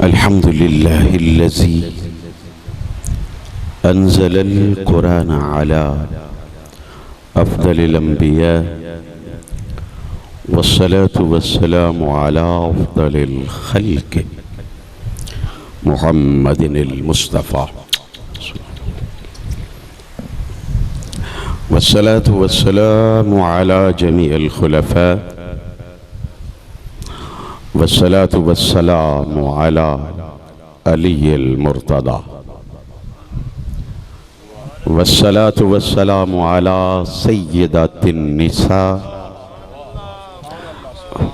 الحمد لله الذي أنزل القرآن على أفضل الأنبياء والصلاة والسلام على أفضل الخلق محمد المصطفى والصلاة والسلام على جميع الخلفاء والصلاة والسلام على علي المرتضى والصلاة والسلام على سيدات النساء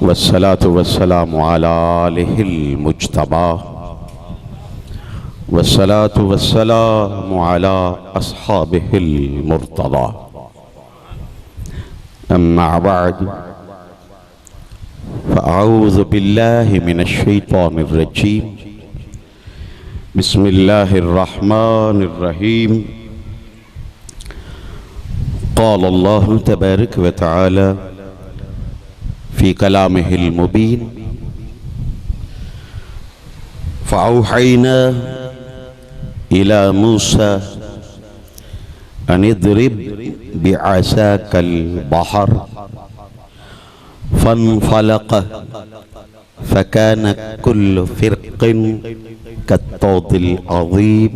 والصلاة والسلام على آله المجتبى والصلاة والسلام على أصحابه المرتضى أما بعد فأعوذ بالله من الشيطان الرجيم بسم الله الرحمن الرحيم قال الله تبارك وتعالى في كلامه المبين فأوحينا إلى موسى أن اضرب بعصاك البحر فانفلق فكان كل فرق كالطود العظيم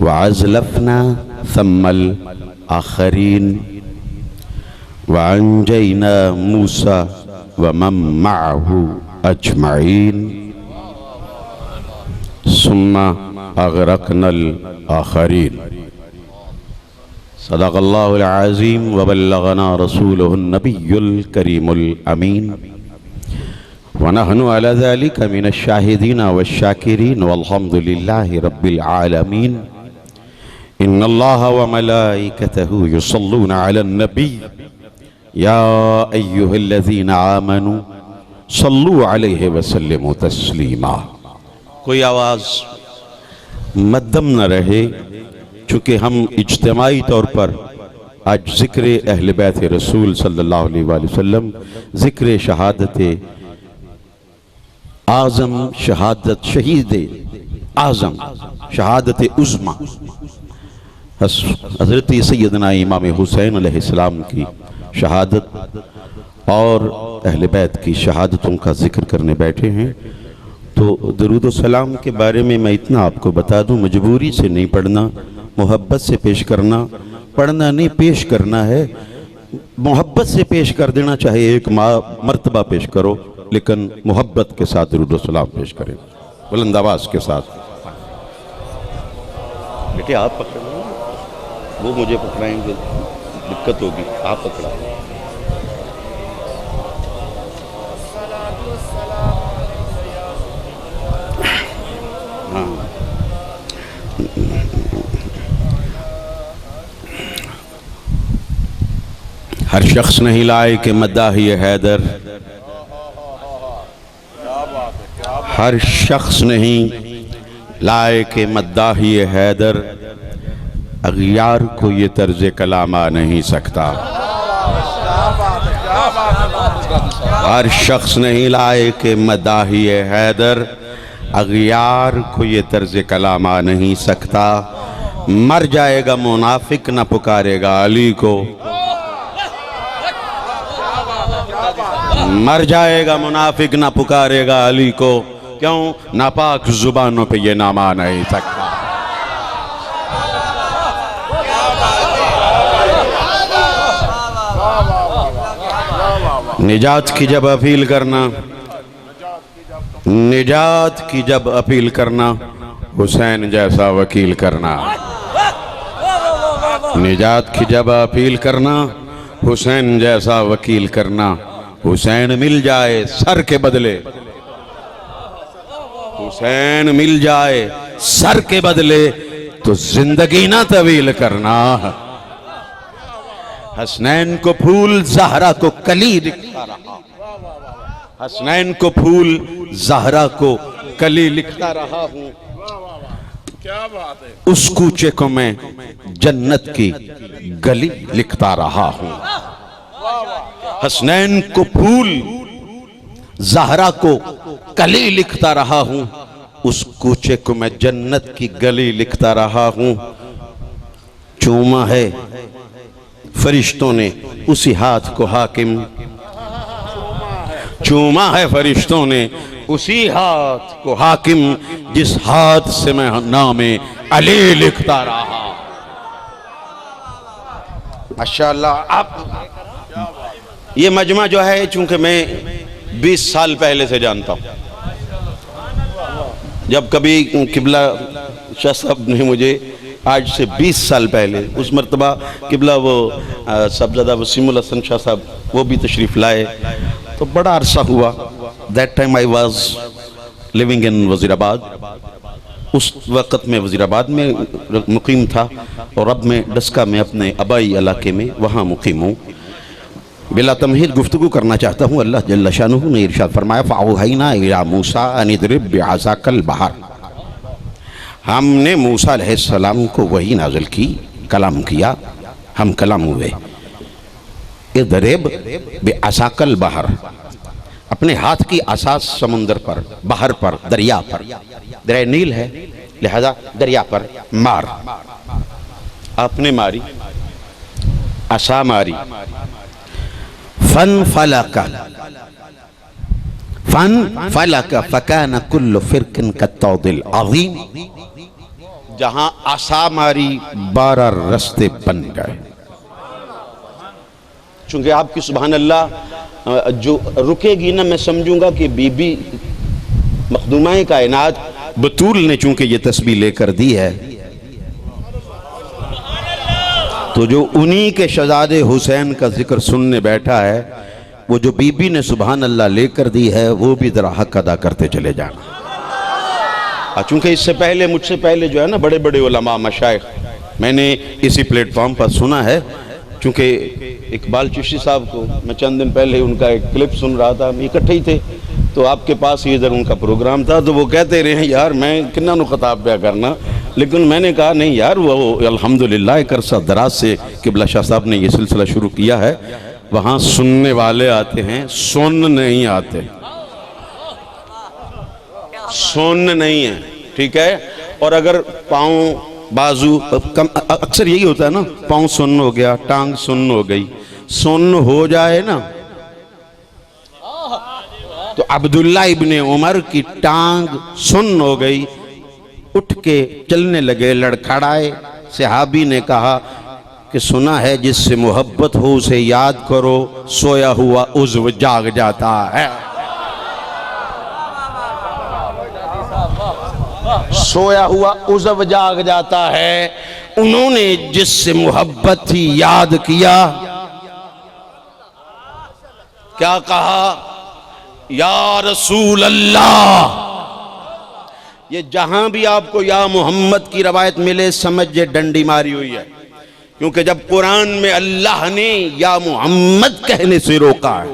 وأزلفنا ثم الآخرين وأنجينا موسى ومن معه أجمعين ثم أغرقنا الآخرين صدق الله العظيم وبلغنا رسوله النبي الكريم الأمين ونحن على ذلك من الشاهدين والشاكرين والحمد لله رب العالمين إن الله وملائكته يصلون على النبي يا أيها الذين آمنوا صلوا عليه وسلموا تسلیما. کوئی آواز مدم نہ رہے، چونکہ ہم اجتماعی طور پر آج ذکر اہل بیت رسول صلی اللہ علیہ وآلہ وسلم، ذکر شہادت اعظم، شہادت شہید اعظم، شہادت عظمی حضرت سیدنا امام حسین علیہ السلام کی شہادت اور اہل بیت کی شہادتوں کا ذکر کرنے بیٹھے ہیں. تو درود و سلام کے بارے میں اتنا آپ کو بتا دوں، مجبوری سے نہیں پڑھنا، محبت سے پیش کرنا، پڑھنا نہیں پیش کرنا ہے. محبت سے پیش کر دینا، چاہے ایک مرتبہ پیش کرو لیکن محبت کے ساتھ درود و سلام پیش کریں، بلند آواز کے ساتھ. بیٹے آپ پکڑیں، وہ مجھے پکڑائیں گے دقت ہوگی، آپ پکڑائیں. ہر شخص نہیں لائے کہ مداحی حیدر، ہر شخص نہیں لائے کہ مداحی حیدر، اغیار کو یہ طرز کلام آ نہیں سکتا. ہر شخص نہیں لائے کہ مداحی حیدر، اغیار کو یہ طرز کلام آ نہیں سکتا. مر جائے گا منافق نہ پکارے گا علی کو، مر جائے گا منافق نہ پکارے گا علی کو. کیوں؟ ناپاک زبانوں پہ یہ نام آ نہیں سکتا. نجات کی جب اپیل کرنا، نجات کی جب اپیل کرنا، حسین جیسا وکیل کرنا. نجات کی جب اپیل کرنا، حسین جیسا وکیل کرنا. حسین مل جائے سر کے بدلے، حسین مل جائے سر کے بدلے تو زندگی نہ طویل کرنا. حسنین کو پھول زہرا کو کلی لکھتا رہا، حسنین کو پھول زہرا کو کلی لکھتا رہا ہوں. اس کوچے کو میں جنت کی گلی لکھتا رہا ہوں. حسنین کو پھول، زہرا کو کلی لکھتا رہا ہوں، اس کوچے کو میں جنت کی گلی لکھتا رہا ہوں۔ چوما ہے فرشتوں نے اسی ہاتھ کو حاکم، چوما ہے فرشتوں نے اسی ہاتھ کو حاکم، جس ہاتھ سے میں نام علی لکھتا رہا۔ ماشاءاللہ۔ آپ یہ مجمع جو ہے چونکہ میں 20 سال پہلے سے جانتا ہوں، جب کبھی قبلہ شاہ صاحب نے مجھے آج سے 20 سال پہلے، اس مرتبہ قبلہ وہ صاحبزادہ وسیم الحسن شاہ صاحب وہ بھی تشریف لائے، تو بڑا عرصہ ہوا۔ that time I was living in وزیر آباد، اس وقت میں وزیر آباد میں مقیم تھا، اور اب میں ڈسکا میں اپنے آبائی علاقے میں وہاں مقیم ہوں۔ بلا تمہید گفتگو کرنا چاہتا ہوں۔ اللہ جل شانہ نے ارشاد فرمایا فَأَوْحَيْنَا إِلَىٰ مُوسَىٰ أَنِ اضْرِب بِعَصَاكَ الْبَحْرَ، ہم نے موسیٰ علیہ السلام کو وحی نازل کی، کلام کیا، ہم کلام ہوئے۔ اضرب بعصاک البحر، اپنے ہاتھ کی عصا سمندر پر، بحر پر، دریا پر، دریا نیل ہے لہذا دریا پر مار۔ آپ نے ماری، عصا ماری، فانفلق فکان کل فرق کالطود العظیم، جہاں عصا ماری 12 رستے بن گئے۔ چونکہ آپ کی سبحان اللہ جو رکے گی نا، میں سمجھوں گا کہ بی بی مخدومہ کائنات بطول نے چونکہ یہ تسبیح لے کر دی ہے، تو جو انہی کے شہزادے حسین کا ذکر سننے بیٹھا ہے، وہ جو بی بی نے سبحان اللہ لے کر دی ہے، وہ بھی ذرا حق ادا کرتے چلے جانا۔ چونکہ اس سے پہلے، مجھ سے پہلے جو ہے نا بڑے بڑے علماء مشائخ میں نے اسی پلیٹ فارم پر سنا ہے۔ چونکہ اقبال چشتی صاحب کو میں چند دن پہلے ان کا ایک کلپ سن رہا تھا، ہم اکٹھے ہی تھے، تو آپ کے پاس ہی ادھر ان کا پروگرام تھا، تو وہ کہتے رہے ہیں یار میں کنہ نو خطاب پیا کرنا، لیکن میں نے کہا نہیں یار، وہ الحمدللہ ایک عرصہ دراز سے قبلہ شاہ صاحب نے یہ سلسلہ شروع کیا ہے، وہاں سننے والے آتے ہیں، سن نہیں آتے، سن نہیں ہے، ٹھیک ہے۔ اور اگر پاؤں بازو اکثر یہی ہوتا ہے نا، پاؤں سن ہو گیا، ٹانگ سن ہو گئی، سن ہو جائے نا، تو عبداللہ ابن عمر کی ٹانگ سن ہو گئی، اٹھ کے چلنے لگے، لڑکھڑائے۔ صحابی نے کہا کہ سنا ہے جس سے محبت ہو اسے یاد کرو، سویا ہوا عضو جاگ جاتا ہے، سویا ہوا عضو جاگ جاتا ہے۔ انہوں نے جس سے محبت تھی یاد کیا، کیا کہا؟ یا رسول اللہ۔ یہ جہاں بھی آپ کو یا محمد کی روایت ملے سمجھے ڈنڈی ماری ہوئی ہے، کیونکہ جب قرآن میں اللہ نے یا محمد کہنے سے روکا ہے،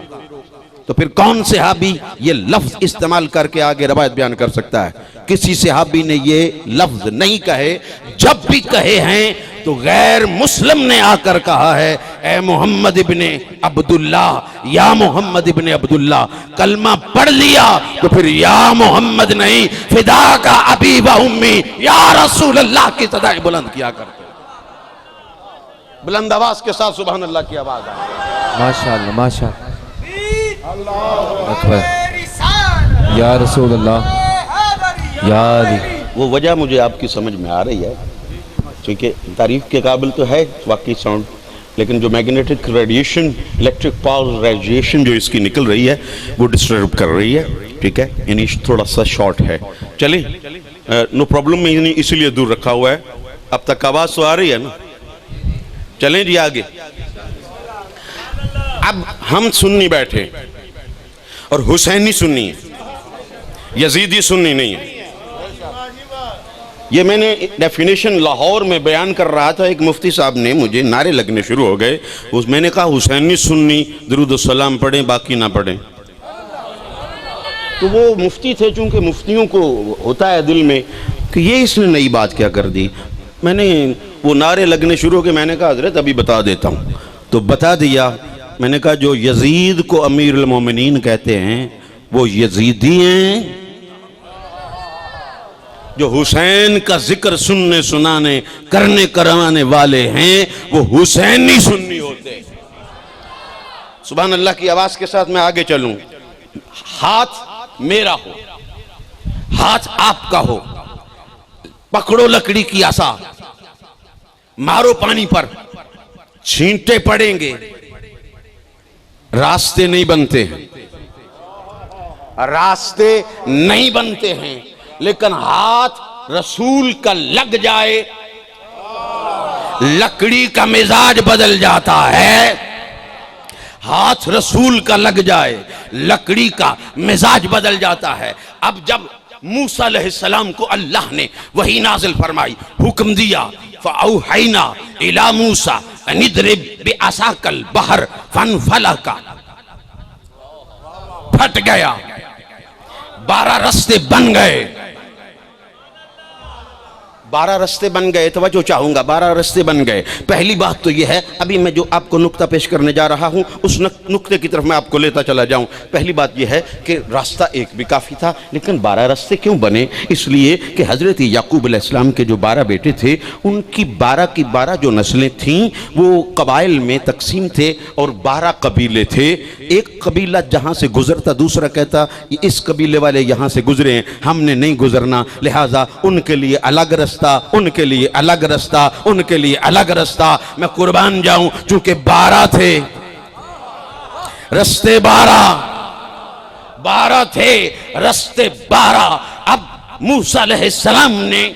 تو پھر کون صحابی یہ لفظ استعمال کر کے آگے روایت بیان کر سکتا ہے؟ کسی صحابی نے یہ لفظ نہیں کہے، جب بھی کہے ہیں تو غیر مسلم نے آ کر کہا ہے اے محمد ابن عبداللہ، یا محمد ابن عبداللہ۔ کلمہ پڑھ لیا تو پھر یا محمد نہیں، فدا کا ابی و امی یا رسول اللہ کی صدائیں بلند کیا کرتے، بلند آواز کے ساتھ سبحان اللہ کی آواز آئے۔ ماشاءاللہ ماشاءاللہ، اکبر، یا رسول اللہ، یا علی۔ وہ وجہ مجھے آپ کی سمجھ میں آ رہی ہے، کیونکہ تعریف کے قابل تو ہے واقعی ساؤنڈ، لیکن جو magnetic radiation, electric power radiation جو اس کی نکل رہی ہے وہ ڈسٹرب کر رہی ہے، ٹھیک ہے، یعنی تھوڑا سا شارٹ ہے۔ چلیں نو پرابلم، میں اسی لیے دور رکھا ہوا ہے۔ اب تک آواز تو آ رہی ہے نا؟ چلیں جی آگے۔ اب ہم سنی بیٹھے اور حسینی سنی ہے، یزیدی سنی نہیں ہے۔ یہ میں نے ڈیفینیشن لاہور میں بیان کر رہا تھا، ایک مفتی صاحب نے مجھے نعرے لگنے شروع ہو گئے، میں نے کہا حسینی سنی درود السلام پڑھیں باقی نہ پڑھیں۔ تو وہ مفتی تھے، چونکہ مفتیوں کو ہوتا ہے دل میں کہ یہ اس نے نئی بات کیا کر دی، میں نے وہ نعرے لگنے شروع ہو گئے، میں نے کہا حضرت ابھی بتا دیتا ہوں، تو بتا دیا۔ میں نے کہا جو یزید کو امیر المومنین کہتے ہیں وہ یزیدی ہیں جو حسین کا ذکر سننے سنانے کرنے کروانے والے ہیں وہ حسینی سنی ہوتے. سبحان اللہ کی آواز کے ساتھ میں آگے چلوں. ہاتھ میرا ہو، ہاتھ آپ کا ہو، پکڑو لکڑی کی عصا، مارو پانی پر، چھینٹے پڑیں گے، راستے نہیں بنتے ہیں، راستے نہیں بنتے ہیں. لیکن ہاتھ رسول کا لگ جائے لکڑی کا مزاج بدل جاتا ہے. ہاتھ رسول کا لگ جائے لکڑی کا مزاج بدل جاتا ہے. اب جب موسیٰ علیہ السلام کو اللہ نے وحی نازل فرمائی، حکم دیا فَأَوْحَيْنَا إِلَى مُوسَىٰ أَنِ اضْرِبْ بِعَصَاكَ الْبَحْرَ فَانْفَلَقَ، پھٹ گیا، 12 رستے بن گئے. 12 رستے بن گئے. توجہ چاہوں گا، 12 رستے بن گئے. پہلی بات تو یہ ہے، ابھی میں جو آپ کو نقطہ پیش کرنے جا رہا ہوں اس نقطے کی طرف میں آپ کو لیتا چلا جاؤں. پہلی بات یہ ہے کہ راستہ ایک بھی کافی تھا، لیکن 12 رستے کیوں بنے؟ اس لیے کہ حضرت یعقوب علیہ السلام کے جو 12 بیٹے تھے ان کی 12 کی 12 جو نسلیں تھیں وہ قبائل میں تقسیم تھے اور 12 قبیلے تھے. ایک قبیلہ جہاں سے گزرتا دوسرا کہتا اس قبیلے والے یہاں سے گزرے ہیں، ہم نے نہیں گزرنا، لہٰذا ان کے لیے الگ رستہ، ان کے لیے الگ رستہ، ان کے لیے الگ رستہ. میں قربان جاؤں، چونکہ 12 تھے رستے، 12 تھے رستے 12. اب موسیٰ علیہ السلام نے،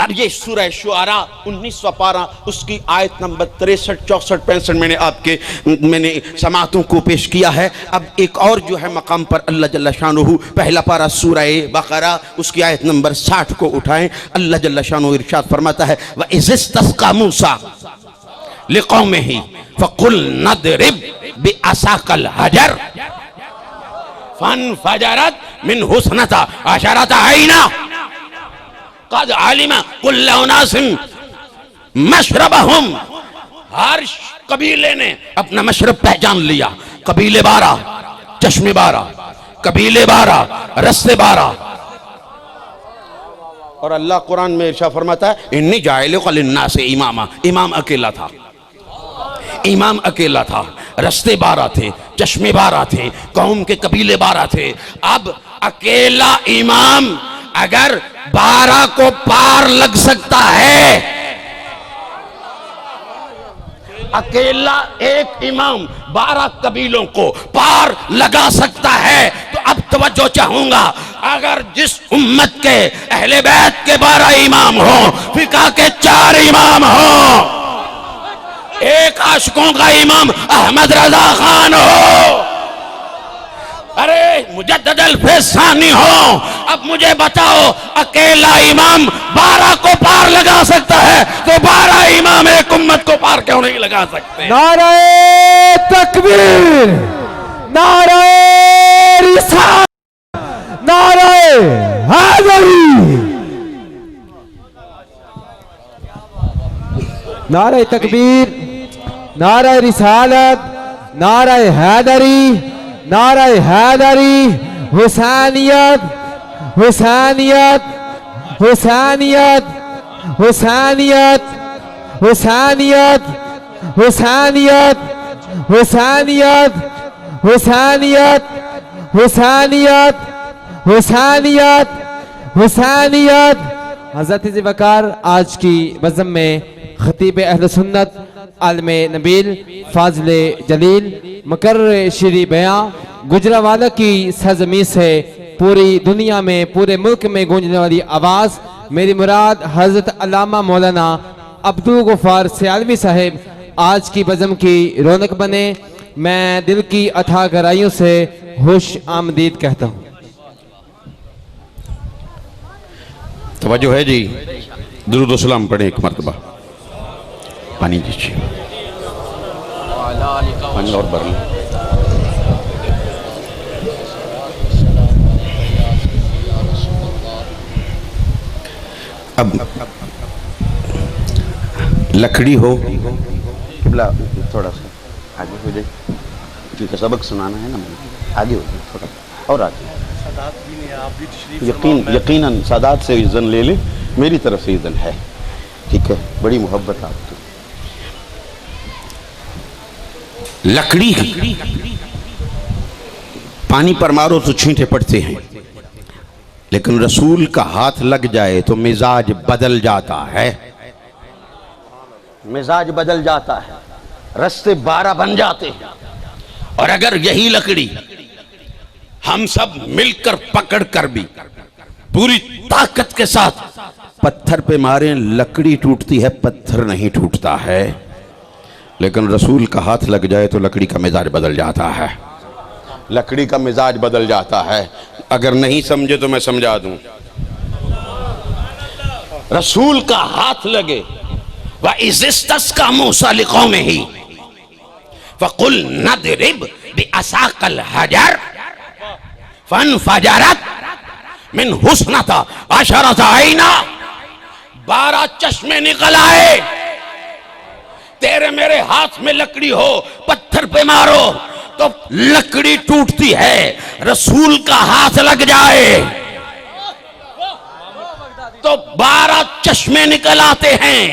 اب یہ سورہ شعراء 19واں پارہ اس کی آیت نمبر 63 64 65 میں نے سماعتوں کو پیش کیا ہے. اب ایک اور جو ہے مقام پر اللہ جل شانہ، پہلا پارہ سورہ بقرہ اس کی آیت نمبر 60 کو اٹھائیں. اللہ جل شانہ ارشاد فرماتا ہے وَإِذِ اسْتَسْقَىٰ مُوسَىٰ لِقَوْمِهِ فَقُلْنَا اضْرِبْ بِعَصَاكَ الْحَجَرَ فَانْفَجَرَتْ مِنْهُ اثْنَتَا عَشَرَةَ عَيْنًا قد علم كل اناس مشربهم. ہر قبیلے نے اپنا مشرب پہچان لیا. قبیلے 12، چشمے 12، قبیلے 12، رستے 12. اور اللہ قرآن میں ارشاد فرماتا ہے انی جاعلک للناس اماما. امام اکیلا تھا، امام اکیلا تھا. رستے 12 تھے، چشمے 12 تھے، قوم کے قبیلے 12 تھے. اب اکیلا امام اگر 12 کو پار لگ سکتا ہے، اکیلا ایک امام 12 قبیلوں کو پار لگا سکتا ہے، تو اب توجہ چاہوں گا، اگر جس امت کے اہل بیت کے 12 امام ہوں، فقہ کے 4 امام ہوں، ایک عاشقوں کا امام احمد رضا خان ہو، ارے مجدد الفسانی ہو، اب مجھے بتاؤ اکیلا امام 12 کو پار لگا سکتا ہے تو 12 امام ایک امت کو پار کیوں نہیں لگا سکتے؟ نعرہ تکبیر، نعرہ رسالت، نعرہ حیدری. نعرہ تکبیر، نعرہ رسالت، نعرہ حیدری، نعرہ حیدری. حسینیت، حسینیت، حسینیت، حسینیت، حسینیت، حسینیت، حسینیت، حسینیت، حسینیت، حسینیت، حسینیت. حضرت ذی وقار آج کی بزم میں خطیب اہل سنت، عالم نبیل، فاضل جلیل، مقرر شیریں بیاں، گجرانوالہ کی سرزمین سے پوری دنیا میں، پورے ملک میں گونجنے والی آواز، میری مراد حضرت علامہ مولانا عبدالغفار سیالوی صاحب آج کی بزم کی رونق بنے. میں دل کی اتھا گہرائیوں سے خوش آمدید کہتا ہوں. توجہ ہے جی، درود و سلام پڑھیں ایک مرتبہ. پانی دیجیے، پانی اور بھر لیں. اب لکڑی ہو، قبلہ تھوڑا سا آگے ہو جائے کیونکہ سبق سنانا ہے نا، آگے ہو جائے تھوڑا. اور آتی یقیناً سادات سے اذن لے لیں، میری طرف سے اذن ہے، ٹھیک ہے، بڑی محبت آپ کی۔ لکڑی پانی پر مارو تو چھینٹے پڑتے ہیں، لیکن رسول کا ہاتھ لگ جائے تو مزاج بدل جاتا ہے، مزاج بدل جاتا ہے، رستے 12 بن جاتے ہیں۔ اور اگر یہی لکڑی ہم سب مل کر پکڑ کر بھی پوری طاقت کے ساتھ پتھر پہ ماریں، لکڑی ٹوٹتی ہے، پتھر نہیں ٹوٹتا ہے۔ لیکن رسول کا ہاتھ لگ جائے تو لکڑی کا مزاج بدل جاتا ہے، لکڑی کا مزاج بدل جاتا ہے۔ اگر نہیں سمجھے تو میں سمجھا دوں، رسول کا ہاتھ لگے وَإِذِ اسْتَسْقَىٰ مُوسَىٰ لِقَوْمِهِ فَقُلْ نَضْرِبْ بِعَصَاكَ الْحَجَرَ فَانْفَجَرَتْ مِنْهُ اثْنَتَا عَشَرَةَ عَيْنًا، 12 چشمے نکل آئے۔ تیرے میرے ہاتھ میں لکڑی ہو، پتھر پہ مارو تو لکڑی ٹوٹتی ہے، رسول کا ہاتھ لگ جائے تو 12 چشمے نکل آتے ہیں،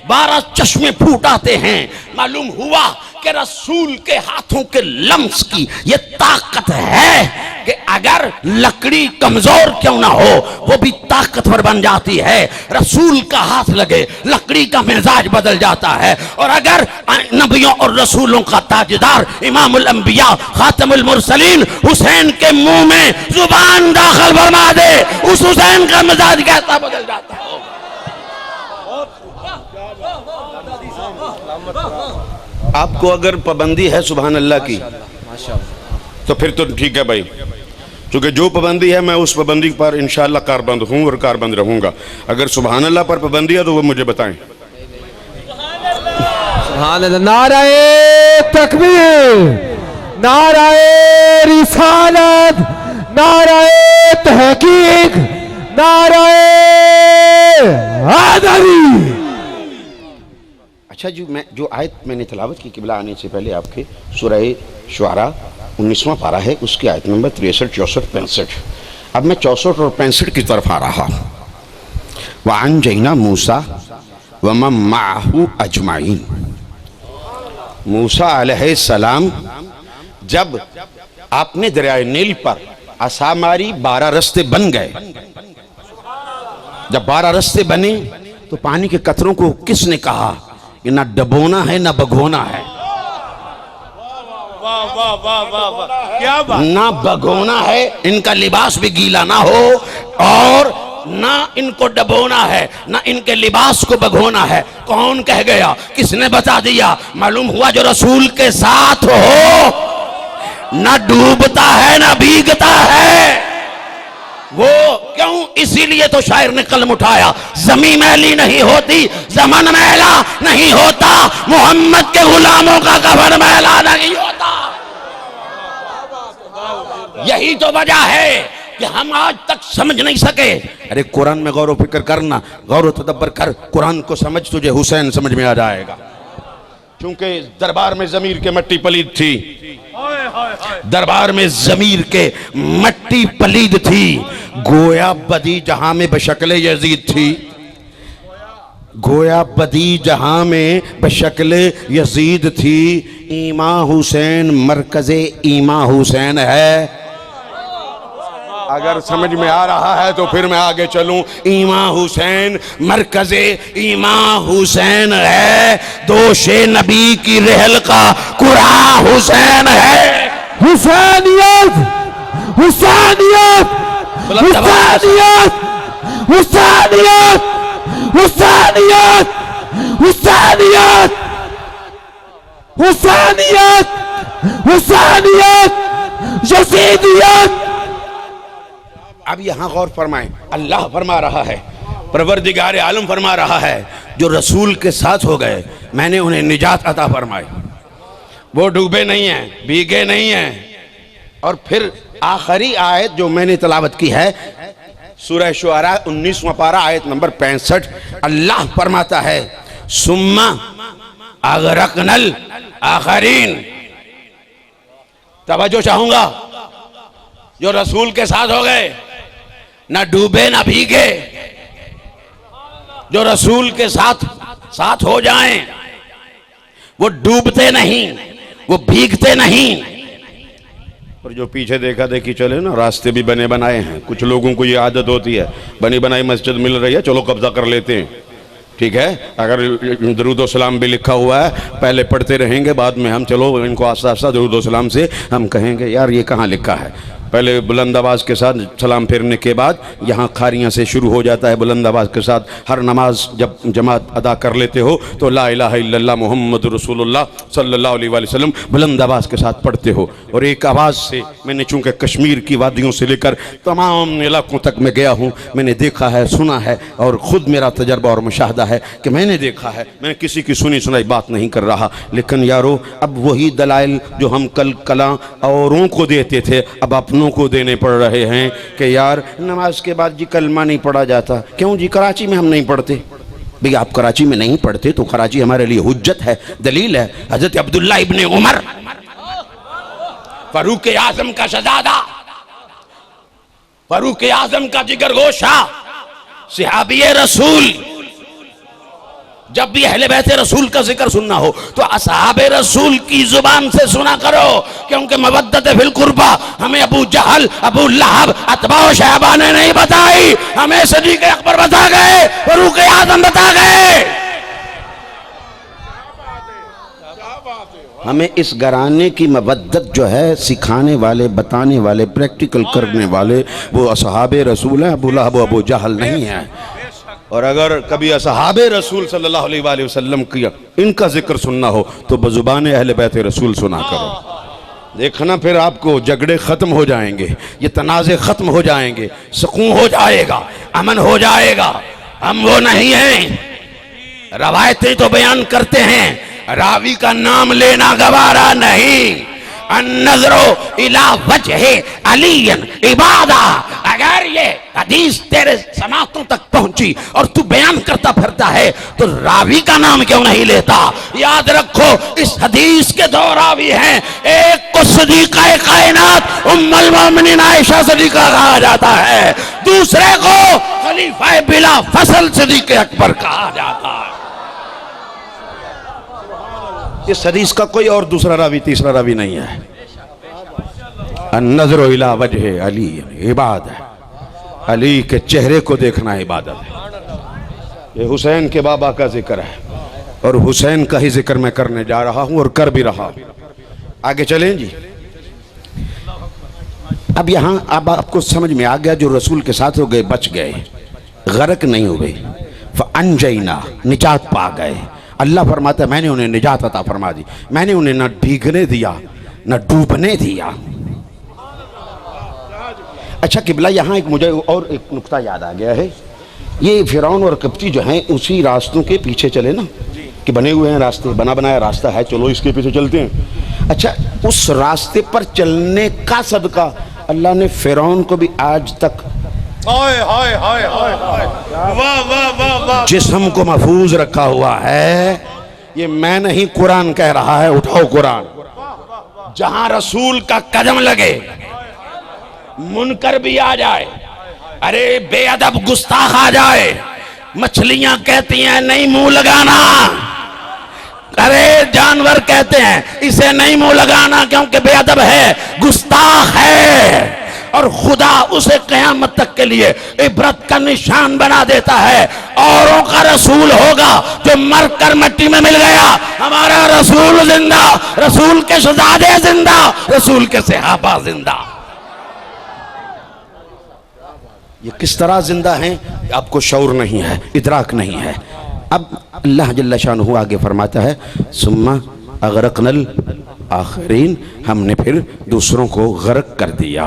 12 چشمے پھوٹ آتے ہیں۔ معلوم ہوا کہ رسول کے ہاتھوں کے لمس کی یہ طاقت ہے کہ اگر لکڑی کمزور کیوں نہ ہو وہ بھی طاقتور بن جاتی ہے۔ رسول کا ہاتھ لگے لکڑی کا مزاج بدل جاتا ہے۔ اور اگر نبیوں اور رسولوں کا تاجدار امام الانبیاء خاتم المرسلین حسین کے منہ میں زبان داخل فرما دے، اس حسین کا مزاج کیسا بدل جاتا ہے۔ آپ کو اگر پابندی ہے سبحان اللہ کی تو پھر تو ٹھیک ہے بھائی، چونکہ جو پابندی ہے میں اس پابندی پر انشاءاللہ کاربند ہوں اور کاربند رہوں گا۔ اگر سبحان اللہ پر پابندی ہے تو وہ مجھے بتائیں۔ سبحان اللہ، نعرہ تکبیر، نعرہ رسالت، نعرہ تحقیق، نعرہ حیدری۔ اچھا جی، میں جو آیت میں نے تلاوت کی قبلہ آنے سے پہلے آپ کے سورہ شعراء 19واں پارہ ہے، اس کی آیت نمبر 63، 64، 65۔ اب میں 64 اور 65 کی طرف آ رہا۔ وَعَنْجَيْنَا مُوسَىٰ وَمَن مَّعَهُ أَجْمَعِينَ۔ موسیٰ علیہ السلام جب آپ نے دریائے نیل پر عصا ماری، 12 رستے بن گئے۔ جب 12 رستے بنے تو پانی کے قطروں کو کس نے کہا کہ نہ ڈبونا ہے نہ بگونا ہے، نہ بگونا ہے، ان کا لباس بھی گیلا نہ ہو اور نہ ان کو ڈبونا ہے، نہ ان کے لباس کو بگونا ہے۔ کون کہہ گیا؟ کس نے بتا دیا؟ معلوم ہوا جو رسول کے ساتھ ہو نہ ڈوبتا ہے نہ بھیگتا ہے۔ وہ کیوں؟ اسی لیے تو شاعر نے قلم اٹھایا، زمین میلی نہیں ہوتی، زمن میلا نہیں ہوتا، محمد کے غلاموں کا کفن میلا نہیں ہوتا۔ یہی تو وجہ ہے کہ ہم آج تک سمجھ نہیں سکے۔ ارے قرآن میں غور و فکر کرنا، غور و تدبر کر، قرآن کو سمجھ، تجھے حسین سمجھ میں آ جائے گا۔ چونکہ دربار میں ضمیر کے مٹی پلید تھی، دربار میں ضمیر کے مٹی پلید تھی، گویا بدی جہاں میں بشکل یزید تھی، گویا بدی جہاں میں بشکل یزید تھی۔ ایماں حسین مرکز ایماں حسین ہے۔ اگر سمجھ میں آ رہا ہے تو پھر میں آگے چلوں۔ ایماں حسین مرکز ایماں حسین ہے، دوش نبی کی رحل کا قرآن حسین ہے۔ حسینیت، حسینیت، حسینیت، حسینیت، حسینیت، حسینیت، حسینیت، حسینیت، یزیدیت۔ اب یہاں غور فرمائیں، اللہ فرما رہا ہے، پروردگار عالم فرما رہا ہے، جو رسول کے ساتھ ہو گئے میں نے انہیں نجات عطا فرمائی، وہ ڈوبے نہیں ہیں، بھیگے نہیں ہیں۔ اور پھر آخری آیت جو میں نے تلاوت کی ہے سورہ شعراء 19واں پارہ آیت نمبر 65، اللہ فرماتا ہے ثم اغرقنا الآخرین۔ توجہ چاہوں گا، جو رسول کے ساتھ ہو گئے نہ ڈوبے نہ بھیگے، جو رسول کے ساتھ ہو جائیں وہ ڈوبتے نہیں، وہ بھیگتے نہیں۔ اور جو پیچھے دیکھا دیکھی چلے نا، راستے بھی بنے بنائے ہیں، کچھ لوگوں کو یہ عادت ہوتی ہے، بنی بنائی مسجد مل رہی ہے چلو قبضہ کر لیتے ہیں، ٹھیک ہے، اگر درود و سلام بھی لکھا ہوا ہے پہلے پڑھتے رہیں گے، بعد میں ہم چلو ان کو آستہ آستہ درود و سلام سے ہم کہیں گے یار یہ کہاں لکھا ہے، پہلے بلند آواز کے ساتھ سلام پھیرنے کے بعد یہاں کھاریاں سے شروع ہو جاتا ہے، بلند آواز کے ساتھ ہر نماز جب جماعت ادا کر لیتے ہو تو لا الہ الا اللہ محمد رسول اللہ صلی اللہ علیہ وآلہ وسلم بلند آواز کے ساتھ پڑھتے ہو، اور ایک آواز سے میں نے چونکہ کشمیر کی وادیوں سے لے کر تمام علاقوں تک میں گیا ہوں، میں نے دیکھا ہے، سنا ہے، اور خود میرا تجربہ اور مشاہدہ ہے کہ میں نے دیکھا ہے، میں نے کسی کی سنی سنائی بات نہیں کر رہا، لیکن یارو اب وہی دلائل جو ہم کل کلاں اوروں کو دیتے تھے اب اپنوں کو دینے پڑ رہے ہیں کہ یار نماز کے بعد جی کلمہ نہیں پڑھا جاتا، کیوں جی کراچی میں ہم نہیں پڑھتے؟ بھئی آپ کراچی میں نہیں پڑھتے تو کراچی ہمارے لیے حجت ہے، دلیل ہے۔ حضرت عبداللہ ابن عمر فاروق اعظم کا شہزادہ، فاروق اعظم کا جگر گوشہ، صحابی رسول، جب بھی اہل بیت رسول کا ذکر سننا ہو تو اصحاب رسول کی زبان سے سنا کرو، کیونکہ مودت فی القربہ ہمیں ابو جہل، ابو لہب، اتباع و شیبہ نے نہیں بتائی، ہمیں صدیق اکبر بتا گئے، فاروق اعظم بتا گئے۔ ہمیں اس گھرانے کی مودت جو ہے سکھانے والے، بتانے والے، پریکٹیکل کرنے والے وہ اصحاب رسول ہیں، ابو لہب و ابو جہل نہیں ہیں۔ اور اگر کبھی اصحاب رسول صلی اللہ علیہ وآلہ وسلم کی ان کا ذکر سننا ہو تو بزبان اہل بیت رسول سنا کرو، دیکھنا پھر آپ کو جھگڑے ختم ہو جائیں گے، یہ تنازع ختم ہو جائیں گے، سکون ہو جائے گا، امن ہو جائے گا۔ ہم وہ نہیں ہیں، روایتیں تو بیان کرتے ہیں، راوی کا نام لینا گوارا نہیں۔ النظر الى وجہ علی عبادہ، اگر یہ حدیث تیرے سماعتوں تک پہنچی اور تو بیان کرتا پھرتا ہے تو راوی کا نام کیوں نہیں لیتا؟ یاد رکھو اس حدیث کے دو راوی ہیں، ایک کو صدیقہ کائنات ام المومنین عائشہ صدیقہ کہا جاتا ہے، دوسرے کو خلیفہ بلا فصل صدیق اکبر کہا جاتا ہے۔ اس حدیث کا کوئی اور دوسرا راوی تیسرا راوی نہیں ہے۔ النظر الی وجہ علی عبادت، علی کے چہرے کو دیکھنا عبادت ہے۔ یہ حسین کے بابا کا ذکر ہے اور حسین کا ہی ذکر میں کرنے جا رہا ہوں اور کر بھی رہا ہوں۔ آگے چلیں جی۔ اب یہاں اب آپ کو سمجھ میں آ گیا، جو رسول کے ساتھ ہو گئے بچ گئے، غرق نہیں ہوئے، فانجینا، نجات پا گئے۔ اللہ فرماتا ہے میں نے انہیں نجات عطا فرما دی، میں نے انہیں نہ بھیگنے دیا نہ ڈوبنے دیا۔ اچھا قبلہ، یہاں مجھے اور ایک نکتہ یاد آ گیا ہے، یہ فرعون اور قبطی جو ہیں اسی راستوں کے پیچھے چلے نا، کہ بنے ہوئے ہیں راستے، بنا بنایا راستہ ہے، چلو اس کے پیچھے چلتے ہیں۔ اچھا اس راستے پر چلنے کا صدقہ اللہ نے فرعون کو بھی آج تک جسم کو محفوظ رکھا ہوا ہے۔ یہ میں نہیں، قرآن کہہ رہا ہے، اٹھاؤ قرآن۔ جہاں رسول کا قدم لگے منکر بھی آ جائے، ارے بے ادب گستاخ آ جائے، مچھلیاں کہتی ہیں نہیں منہ لگانا، ارے جانور کہتے ہیں اسے نہیں منہ لگانا کیونکہ بے ادب ہے، گستاخ ہے، اور خدا اسے قیامت تک کے لیے عبرت کا نشان بنا دیتا ہے۔ اوروں کا رسول ہوگا جو مر کر مٹی میں مل گیا، ہمارا رسول زندہ، رسول کے شہزادے زندہ، رسول کے صحابہ زندہ۔ یہ کس طرح زندہ ہیں آپ کو شعور نہیں ہے، ادراک نہیں ہے۔ اب اللہ جل شانہ آگے فرماتا ہے ثم اغرقنا الآخرین، ہم نے پھر دوسروں کو غرق کر دیا۔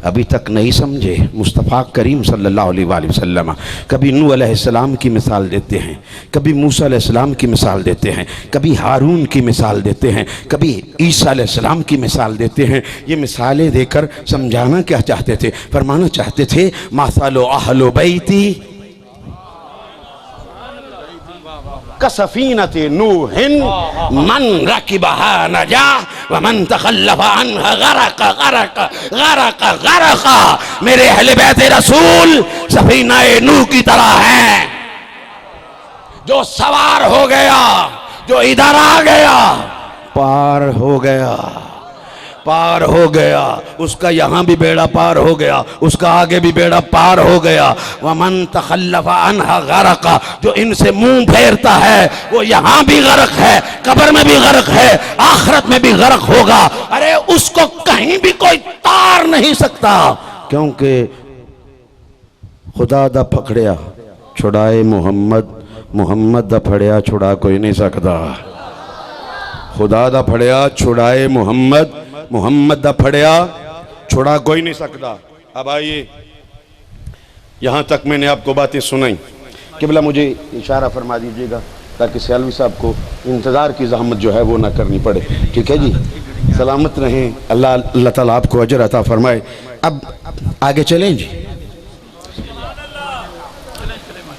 ابھی تک نہیں سمجھے، مصطفیٰ کریم صلی اللہ علیہ وآلہ وسلم کبھی نوح علیہ السلام کی مثال دیتے ہیں، کبھی موسیٰ علیہ السلام کی مثال دیتے ہیں، کبھی ہارون کی مثال دیتے ہیں، کبھی عیسیٰ علیہ السلام کی مثال دیتے ہیں۔ یہ مثالیں دے کر سمجھانا کیا چاہتے تھے؟ فرمانا چاہتے تھے مثل اہل بیتی کسفینۃ نوح من رکبہا نجا ومن تخلف عنها غرق غرق غرق غرق. میرے اہل بیت رسول سفینہ نوح کی طرح ہیں، جو سوار ہو گیا، جو ادھر آ گیا پار ہو گیا، پار ہو گیا، اس کا یہاں بھی بیڑا پار ہو گیا، اس کا آگے بھی بیڑا پار ہو گیا. ومن تخلف عنها غرق، جو ان سے منہ پھیرتا ہے وہ یہاں بھی غرق ہے، قبر میں بھی غرق ہے، آخرت میں بھی غرق ہوگا. ارے اس کو کہیں بھی کوئی تار نہیں سکتا، کیونکہ خدا دا پکڑیا چھڑائے محمد، محمد دا پھڑیا چھڑا کوئی نہیں سکتا. خدا دا پھڑیا چھڑائے محمد، محمد دا پھڑیا چھڑا کوئی نہیں سکتا. اب آئیے، یہاں تک میں نے آپ کو باتیں سنائیں. قبلہ مجھے اشارہ فرما دیجئے گا تاکہ سیالوی صاحب کو انتظار کی زحمت جو ہے وہ نہ کرنی پڑے. ٹھیک ہے جی، سلامت رہیں، اللہ تعالیٰ آپ کو اجر عطا فرمائے. اب آگے چلیں جی.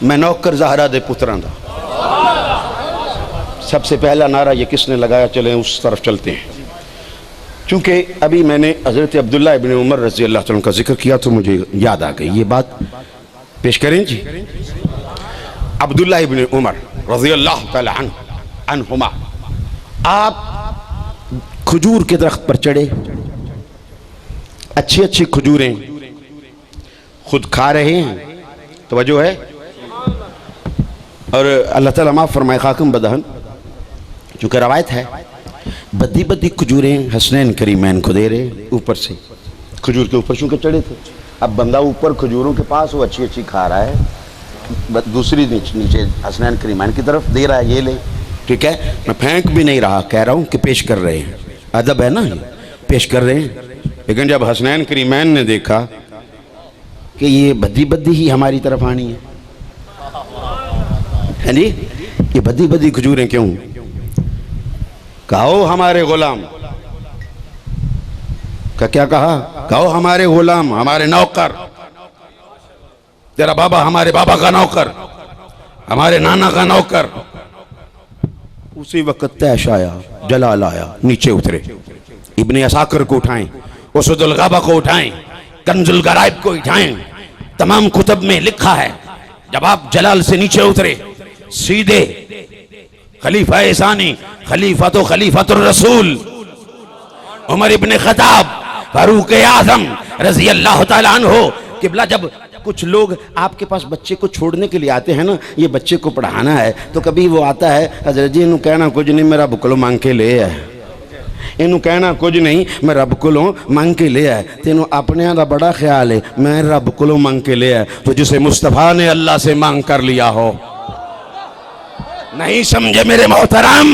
میں نوکر زہرا دے پتراں دا. سب سے پہلا نعرہ یہ کس نے لگایا؟ چلیں اس طرف چلتے ہیں. چونکہ ابھی میں نے حضرت عبداللہ ابن عمر رضی اللہ عنہ کا ذکر کیا تو مجھے یاد آ گئی یہ بات. پیش کریں جی. عبداللہ ابن عمر رضی اللہ تعالی عنہما، آپ کھجور کے درخت پر چڑھے، اچھی اچھی کھجوریں خود کھا رہے ہیں، توجہ ہے، اور اللہ تعالیٰ معاف فرمائے خاکم بدہن، چونکہ روایت ہے بدی بدی کھجوریں حسنین کریمین کو دے رہے اوپر سے، کھجور کے اوپر چونکہ چڑھے تھے. اب بندہ اوپر کھجوروں کے پاس وہ اچھی اچھی کھا رہا ہے، دوسری نیچے حسنین کریمین کی طرف دے رہا ہے، یہ لے. ٹھیک ہے، میں پھینک بھی نہیں رہا، کہہ رہا ہوں کہ پیش کر رہے ہیں، ادب ہے نا، پیش کر رہے ہیں. لیکن جب حسنین کریمین نے دیکھا کہ یہ بدی بدی ہی ہماری طرف آنی ہے، جی یہ بدی بدی کھجوریں کیوں؟ کہو ہمارے غلام کا کیا کہا؟ کہو ہمارے غلام، ہمارے نوکر، تیرا بابا ہمارے بابا کا نوکر، ہمارے نانا کا نوکر. اسی وقت تیش آیا، جلال آیا، نیچے اترے، ابن عساکر کو اٹھائیں، اسد الغابہ کو اٹھائیں، کنز الغرائب کو اٹھائیں. تمام کتب میں لکھا ہے جب آپ جلال سے نیچے اترے سیدھے خلیفہ ثانی، خلیفۃ الرسول عمر ابن خطاب فاروق اعظم رضی اللہ تعالیٰ عنہ. قبلہ جب کچھ لوگ آپ کے پاس بچے کو چھوڑنے کے لیے آتے ہیں نا، یہ بچے کو پڑھانا ہے، تو کبھی وہ آتا ہے حضرت جی انہوں کہنا کچھ نہیں میرا بکلو مانگ کے لے ہے، انہوں کہنا کچھ نہیں میں رب کولوں مانگ کے لے آئے. تینوں اپنے دا بڑا خیال ہے میں رب کولوں مانگ کے لے آئے، تو جسے مصطفیٰ نے اللہ سے مانگ کر لیا ہو. نہیں سمجھے میرے محترم،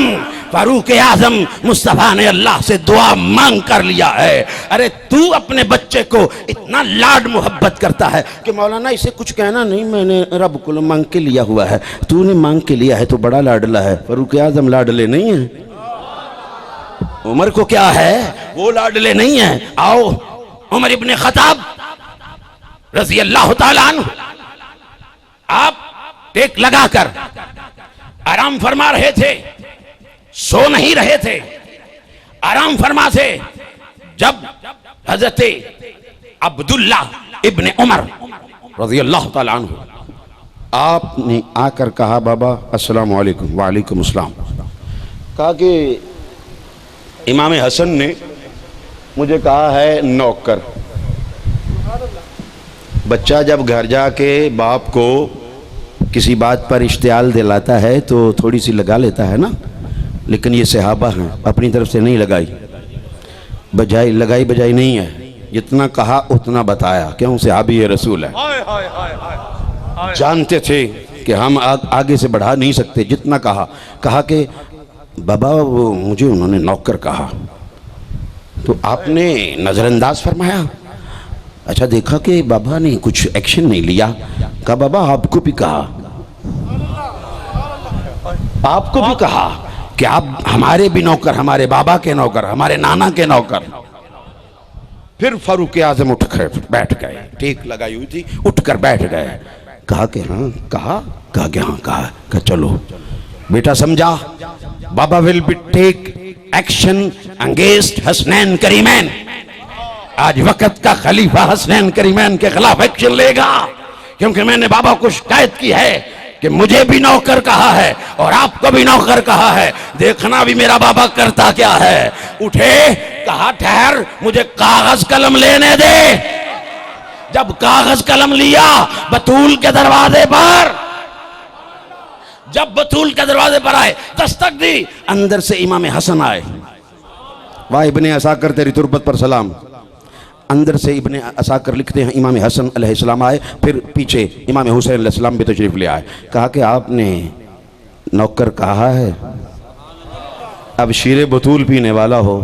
فاروق اعظم مصطفیٰ نے اللہ سے دعا مانگ کر لیا ہے. ارے تو اپنے بچے کو اتنا لاڈ محبت کرتا ہے کہ مولانا اسے کچھ کہنا نہیں میں نے رب کو مانگ کے لیا ہوا ہے. تو نے مانگ کے لیا ہے تو بڑا لاڈلا ہے. فاروق اعظم لاڈلے نہیں ہیں، عمر کو کیا ہے وہ لاڈلے نہیں ہیں. آؤ عمر ابن خطاب رضی اللہ تعالیٰ عنہ، آپ ٹیک لگا کر آرام فرما رہے تھے، سو نہیں رہے تھے، آرام فرما تھے. جب حضرت عبداللہ ابن عمر رضی اللہ تعالیٰ عنہ آپ نے آ کر کہا بابا السلام علیکم. وعلیکم السلام. کہا کہ امام حسن نے مجھے کہا ہے نوکر. بچہ جب گھر جا کے باپ کو کسی بات پر اشتعال دلاتا ہے تو تھوڑی سی لگا لیتا ہے نا، لیکن یہ صحابہ ہیں اپنی طرف سے نہیں لگائی بجائی نہیں ہے، جتنا کہا اتنا بتایا. کیوں؟ صحابی رسول ہے، جانتے تھے کہ ہم آگے سے بڑھا نہیں سکتے. جتنا کہا کہ بابا وہ مجھے انہوں نے نوکر کہا، تو آپ نے نظر انداز فرمایا. اچھا دیکھا کہ بابا نے کچھ ایکشن نہیں لیا، کہا بابا آپ کو بھی کہا کہ آپ ہمارے بھی نوکر، ہمارے بابا کے نوکر، ہمارے نانا کے نوکر. پھر فاروق اعظم اٹھ کر بیٹھ گئے، ٹیک لگائی ہوئی تھی، اٹھ کر بیٹھ گئے. کہا کہ ہاں کہا چلو بیٹا سمجھا، بابا will be take action انگیزڈ Hasnain کریمین. آج وقت کا خلیفہ حسنین کریمین کے خلاف ایکشن لے گا، کیونکہ میں نے بابا کو شکایت کی ہے کہ مجھے بھی نوکر کہا ہے اور آپ کو بھی نوکر کہا ہے، دیکھنا بھی میرا بابا کرتا کیا ہے. اٹھے، کہا ٹھہر مجھے کاغذ قلم لینے دے. جب کاغذ قلم لیا بطول کے دروازے پر، جب بطول کے دروازے پر آئے، دستک دی، اندر سے امام حسن آئے. واہ ابن عساکر تیری تربت پر سلام. اندر سے ابن عساکر لکھتے ہیں امام حسن علیہ السلام آئے، پھر پیچھے امام حسین علیہ السلام بھی تشریف لے آئے. کہا کہ آپ نے نوکر کہا ہے، اب شیر بطول پینے والا ہو،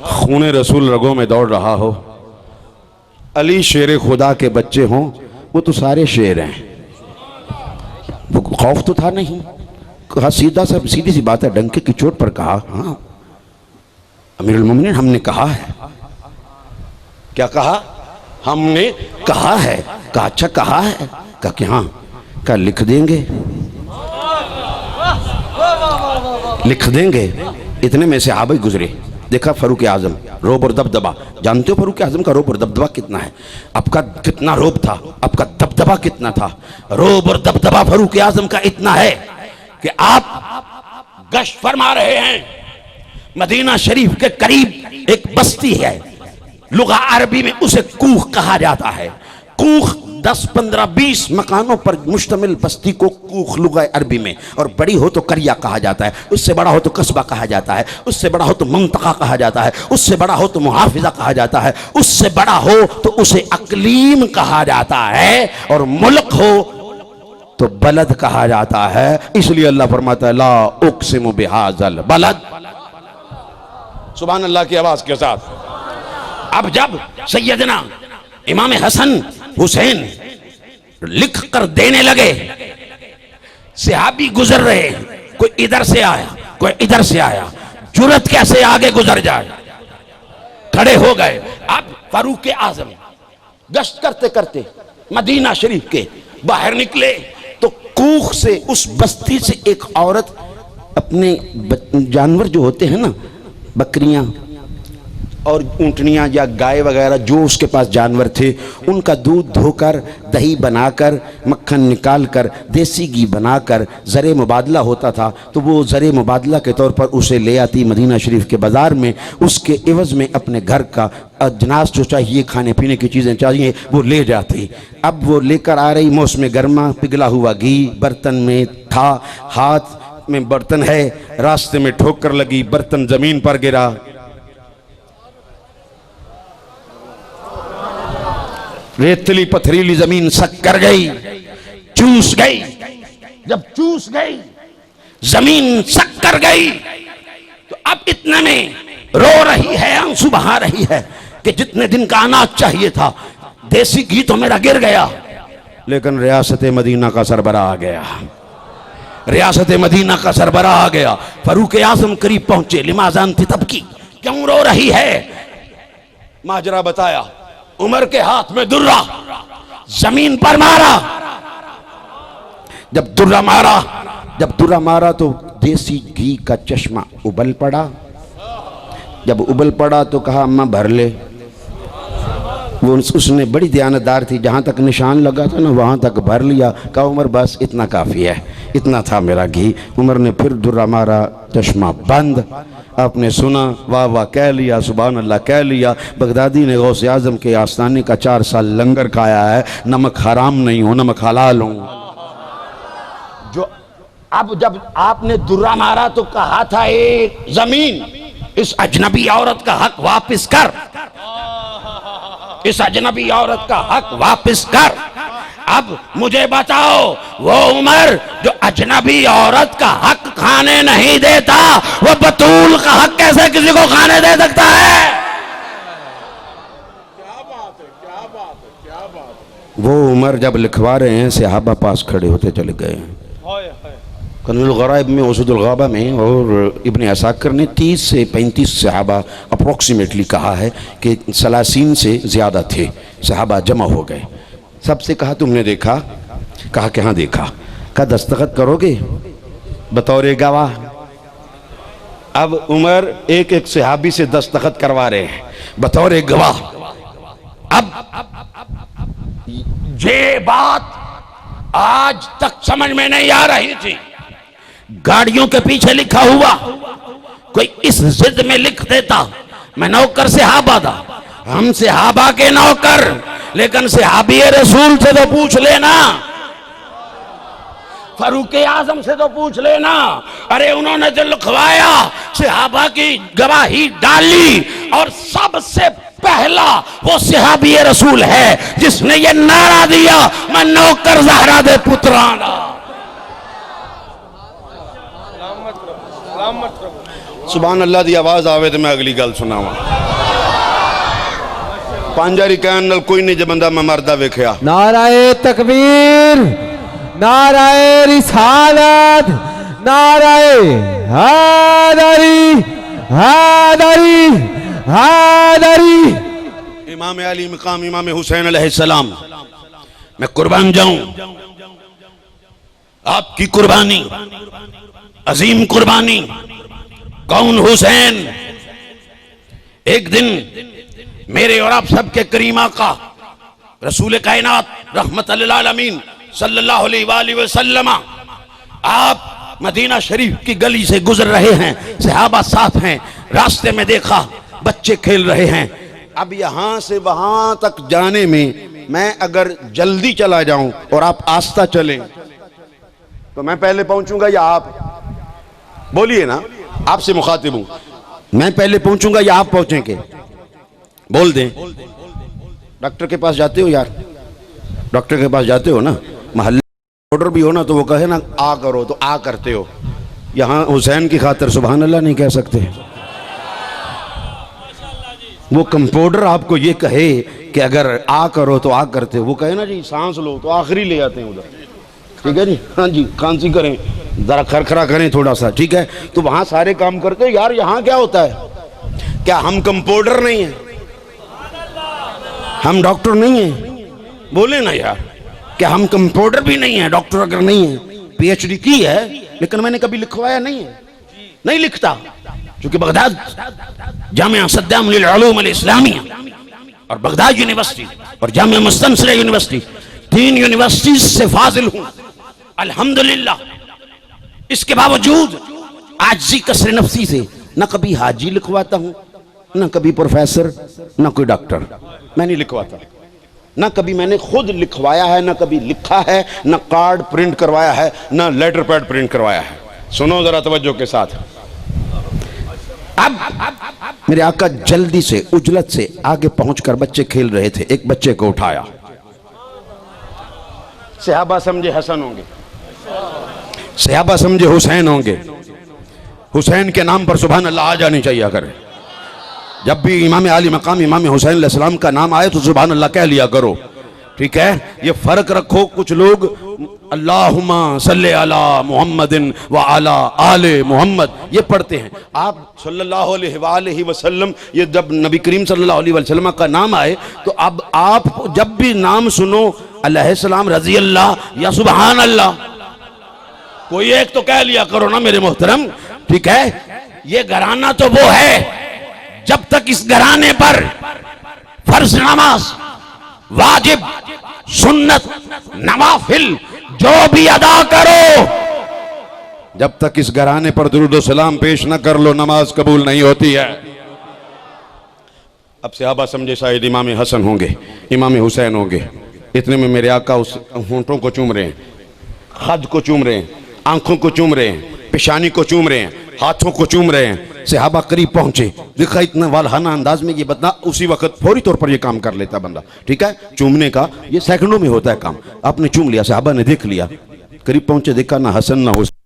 خون رسول رگوں میں دوڑ رہا ہو، علی شیر خدا کے بچے ہوں، وہ تو سارے شیر ہیں. وہ خوف تو تھا نہیں. کہا سیدھی سی بات ہے، ڈنکے کی چوٹ پر کہا. ہاں امیر المومنین ہم نے کہا ہے. کیا کہا؟ ہم نے کہا ہے. کہا اچھا کہا ہے؟ کہا کہ ہاں. کہا لکھ دیں گے، لکھ دیں گے. اتنے میں صحابہ گزرے. دیکھا فاروق اعظم، روب اور دبدبا. جانتے ہو فاروق اعظم کا روب اور دبدبا کتنا ہے؟ اب کا کتنا روب تھا، اب کا دبدبا کتنا تھا. روب اور دبدبا فاروق اعظم کا اتنا ہے کہ آپ گشت فرما رہے ہیں، مدینہ شریف کے قریب ایک بستی ہے، لغہ عربی میں اسے کوخ کہا جاتا ہے. کوخ 10 15 20 مکانوں پر مشتمل بستی کو کوخ لغہ عربی میں، اور بڑی ہو تو قریہ کہا جاتا ہے، اس سے بڑا ہو تو قصبہ کہا جاتا ہے، اس سے بڑا ہو تو منطقہ کہا جاتا ہے، اس سے بڑا ہو تو محافظہ کہا جاتا ہے، اس سے بڑا ہو تو اسے اقلیم کہا جاتا ہے، اور ملک ہو تو بلد کہا جاتا ہے. اس لیے اللہ فرماتا ہے لا اقسم بہذا البلد. سبحان اللہ کی آواز کے ساتھ. اب جب سیدنا امام حسن حسین لکھ کر دینے لگے، صحابی گزر رہے، کوئی ادھر سے آیا کوئی ادھر سے آیا، جرت کیسے آگے گزر جائے. کھڑے ہو گئے. اب فاروق اعظم گشت کرتے کرتے مدینہ شریف کے باہر نکلے تو کوخ سے، اس بستی سے ایک عورت اپنے جانور جو ہوتے ہیں نا، بکریاں اور اونٹنیاں یا گائے وغیرہ جو اس کے پاس جانور تھے، ان کا دودھ دھو کر، دہی بنا کر، مکھن نکال کر، دیسی گھی بنا کر زر مبادلہ ہوتا تھا، تو وہ زر مبادلہ کے طور پر اسے لے آتی مدینہ شریف کے بازار میں. اس کے عوض میں اپنے گھر کا اجناس جو چاہیے، کھانے پینے کی چیزیں چاہیے، وہ لے جاتی. اب وہ لے کر آ رہی، موسم گرما، پگھلا ہوا گھی برتن میں تھا، ہاتھ میں برتن ہے، راستے میں ٹھوکر لگی، برتن زمین پر گرا. ریتلی پتھریلی زمین سک کر گئی، چوس گئی. جب چوس گئی، زمین سک کر گئی، تو اب اتنے میں رو رہی ہے، آنسو بہا رہی ہے کہ جتنے دن کا اناج چاہیے تھا، دیسی گھی تو میرا گر گیا، لیکن ریاست مدینہ کا سربراہ آ گیا. ریاست مدینہ کا سربراہ آ گیا. فاروق اعظم قریب پہنچے. لماذا انت تبکی، کیوں رو رہی ہے؟ ماجرا بتایا. عمر کے ہاتھ میں درہ، زمین پر مارا. جب درہ مارا تو دیسی گھی کا چشمہ ابل پڑا. جب ابل پڑا تو کہا اماں بھر لے. وہ اس نے بڑی دیانتدار تھی، جہاں تک نشان لگا تھا نا وہاں تک بھر لیا. کہا عمر بس اتنا کافی ہے، اتنا تھا میرا گھی. عمر نے پھر درہ مارا، چشمہ بند. آپ نے سنا، واہ واہ کہہ لیا، سبحان اللہ کہہ لیا. بغدادی نے غوث اعظم کے آستانے کا 4 سال لنگر کھایا ہے. نمک حرام نہیں ہوں، نمک حلال ہوں. جو اب جب آپ نے درہ مارا تو کہا تھا ایک زمین، اس اجنبی عورت کا حق واپس کر، اس اجنبی عورت کا حق واپس کر. اب مجھے بتاؤ، وہ عمر جو اجنبی عورت کا حق کھانے نہیں دیتا، وہ بطول کا حق کیسے کسی کو کھانے دے سکتا ہے؟ وہ عمر جب لکھوا رہے ہیں، صحابہ پاس کھڑے ہوتے چلے گئے ہیں. کنز الغرائب میں، اسد الغابہ میں، اور ابن عساکر نے 30 سے 35 صحابہ اپروکسیمیٹلی کہا ہے کہ 30 سے زیادہ تھے. صحابہ جمع ہو گئے. سب سے کہا تم نے دیکھا؟ کہا کہ ہاں دیکھا. کہا دستخط کرو گے بطور گواہ؟ اب عمر ایک ایک صحابی سے دستخط کروا رہے ہیں بطور ایک گواہ. اب یہ بات آج تک سمجھ میں نہیں آ رہی تھی. گاڑیوں کے پیچھے لکھا ہوا کوئی اس ضد میں لکھ دیتا میں نوکر صحابہ دا، ہم صحابہ کے نوکر، لیکن صحابی رسول سے تو پوچھ لینا، فاروق اعظم سے تو پوچھ لینا. ارے انہوں نے جو لکھوایا صحابہ کی گواہی ڈالی، اور سب سے پہلا وہ صحابی رسول ہے جس نے یہ نعرہ دیا میں نوکر زہرا دے پترانا. سبحان اللہ دی آواز آوے تو میں اگلی گل سناواں. پانجاری کہن نال کوئی نہیں جو بندہ میں مردہ ویکھیا. نعرہ تکبیر، نعرہ رسالت، نعرہ حیدری، حیدری، حیدری. امام علی مقام امام حسین علیہ السلام، میں قربان جاؤں. آپ کی قربانی عظیم قربانی. کون؟ حسین. ایک دن میرے اور آپ سب کے کریم آقا رسول کائنات رحمت للعالمین صلی اللہ علیہ وآلہ وسلم، آپ مدینہ شریف کی گلی سے گزر رہے ہیں، صحابہ ساتھ ہیں. راستے میں دیکھا بچے کھیل رہے ہیں. اب یہاں سے وہاں تک جانے میں اگر جلدی چلا جاؤں اور آپ آستہ چلیں تو میں پہلے پہنچوں گا یا آپ؟ بولیے نا، آپ سے مخاطب ہوں. میں پہلے پہنچوں گا یا آپ پہنچیں گے؟ بول دیں. ڈاکٹر کے پاس جاتے ہو یار، ڈاکٹر کے پاس جاتے ہو نا، محلے آرڈر بھی ہو نا تو وہ کہے نا آ کرو تو آ کرتے ہو. یہاں حسین کی خاطر سبحان اللہ نہیں کہہ سکتے. وہ کمپاؤنڈر آپ کو یہ کہے کہ اگر آ کرو تو آ کرتے ہو، وہ کہے نا جی سانس لو تو آخری لے آتے ہیں ادھر. ٹھیک ہے جی، ہاں جی کھانسی کریں، ذرا کھرکھرا کریں تھوڑا سا، ٹھیک ہے، تو وہاں سارے کام کرتے ہیں. یار یہاں کیا ہوتا ہے؟ کیا ہم کمپاؤنڈر نہیں ہیں؟ ہم ڈاکٹر نہیں ہیں؟ بولے نا یار. کیا ہم کمپاؤنڈر بھی نہیں ہیں؟ ڈاکٹر اگر نہیں ہیں، پی ایچ ڈی کی ہے لیکن میں نے کبھی لکھوایا نہیں ہے، نہیں لکھتا. چونکہ بغداد جامعہ صدام للعلوم الاسلامیہ اور بغداد یونیورسٹی اور جامعہ مستنصرہ یونیورسٹی، 3 یونیورسٹیز سے فاضل ہوں الحمدللہ. اس کے باوجود عاجزی کسر نفسی سے نہ کبھی حاجی لکھواتا ہوں، نہ کبھی پروفیسر، نہ کوئی ڈاکٹر. میں نہیں لکھواتا، نہ کبھی میں نے خود لکھوایا ہے، نہ کبھی لکھا ہے، نہ کارڈ پرنٹ کروایا ہے، نہ لیٹر پیڈ پرنٹ کروایا ہے. سنو ذرا توجہ کے ساتھ. اب میرے آقا جلدی سے عجلت سے آگے پہنچ کر بچے کھیل رہے تھے. ایک بچے کو اٹھایا. صحابہ سمجھے حسن ہوں گے، صحابہ سمجھے حسین ہوں گے. حسین کے نام پر سبحان اللہ آ جانی چاہیے. اگر جب بھی امام علی مقام امام حسین علیہ السلام کا نام آئے تو سبحان اللہ کہہ لیا کرو، ٹھیک ہے. یہ فرق رکھو، کچھ لوگ اللہم صلی علی محمد وعلی آل محمد یہ پڑھتے ہیں. آپ صلی اللہ علیہ وآلہ وسلم، یہ جب نبی کریم صلی اللہ علیہ وسلم کا نام آئے تو اب آپ جب بھی نام سنو علیہ السلام، رضی اللہ یا سبحان اللہ، کوئی ایک تو کہہ لیا کرو نا میرے محترم، ٹھیک ہے. یہ گھرانہ تو وہ ہے جب تک اس گھرانے پر فرض نماز، واجب، سنت، نوافل جو بھی ادا کرو، جب تک اس گھرانے پر درود و سلام پیش نہ کر لو نماز قبول نہیں ہوتی ہے. اب صحابہ سمجھے شاید امام حسن ہوں گے، امام حسین ہوں گے. اتنے میں میرے آقا اس ہونٹوں کو چوم رہے ہیں، خد کو چوم رہے ہیں، آنکھوں کو چوم رہے ہیں، پیشانی کو چوم رہے ہیں، ہاتھوں کو چوم رہے ہیں. صحابہ قریب پہنچے، دیکھا اتنا والہانہ انداز میں یہ بندہ اسی وقت فوری طور پر یہ کام کر لیتا بندہ، ٹھیک ہے. چومنے کا یہ سیکنڈوں میں ہوتا ہے کام. آپ نے چوم لیا، صحابہ نے دیکھ لیا، قریب پہنچے، دیکھا نہ حسن نہ حسین.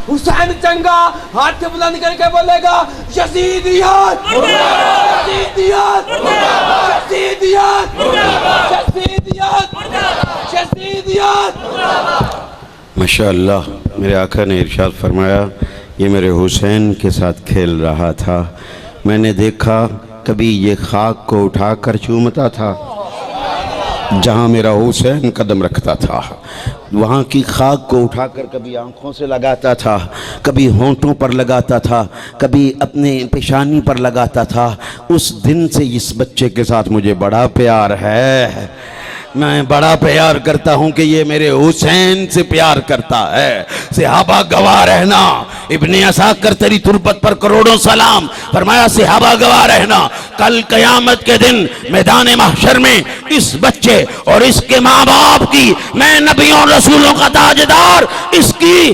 حسین چنگا ہاتھ بلند کر کے بولے گا یزیدیت یزیدیت یزیدیت یزیدیت یزیدیت۔ ماشاءاللہ میرے آقا نے ارشاد فرمایا یہ میرے حسین کے ساتھ کھیل رہا تھا، میں نے دیکھا کبھی یہ خاک کو اٹھا کر چومتا تھا جہاں میرا حسین قدم رکھتا تھا، وہاں کی خاک کو اٹھا کر کبھی آنکھوں سے لگاتا تھا، کبھی ہونٹوں پر لگاتا تھا، کبھی اپنے پیشانی پر لگاتا تھا۔ اس دن سے اس بچے کے ساتھ مجھے بڑا پیار ہے، میں بڑا پیار کرتا ہوں کہ یہ میرے حسین سے پیار کرتا ہے۔ صحابہ گواہ رہنا، ابن عساکر تیری تربت پر کروڑوں سلام، فرمایا صحابہ گواہ رہنا کل قیامت کے دن میدان محشر میں اس بچے اور اس کے ماں باپ کی میں نبیوں اور رسولوں کا تاجدار اس کی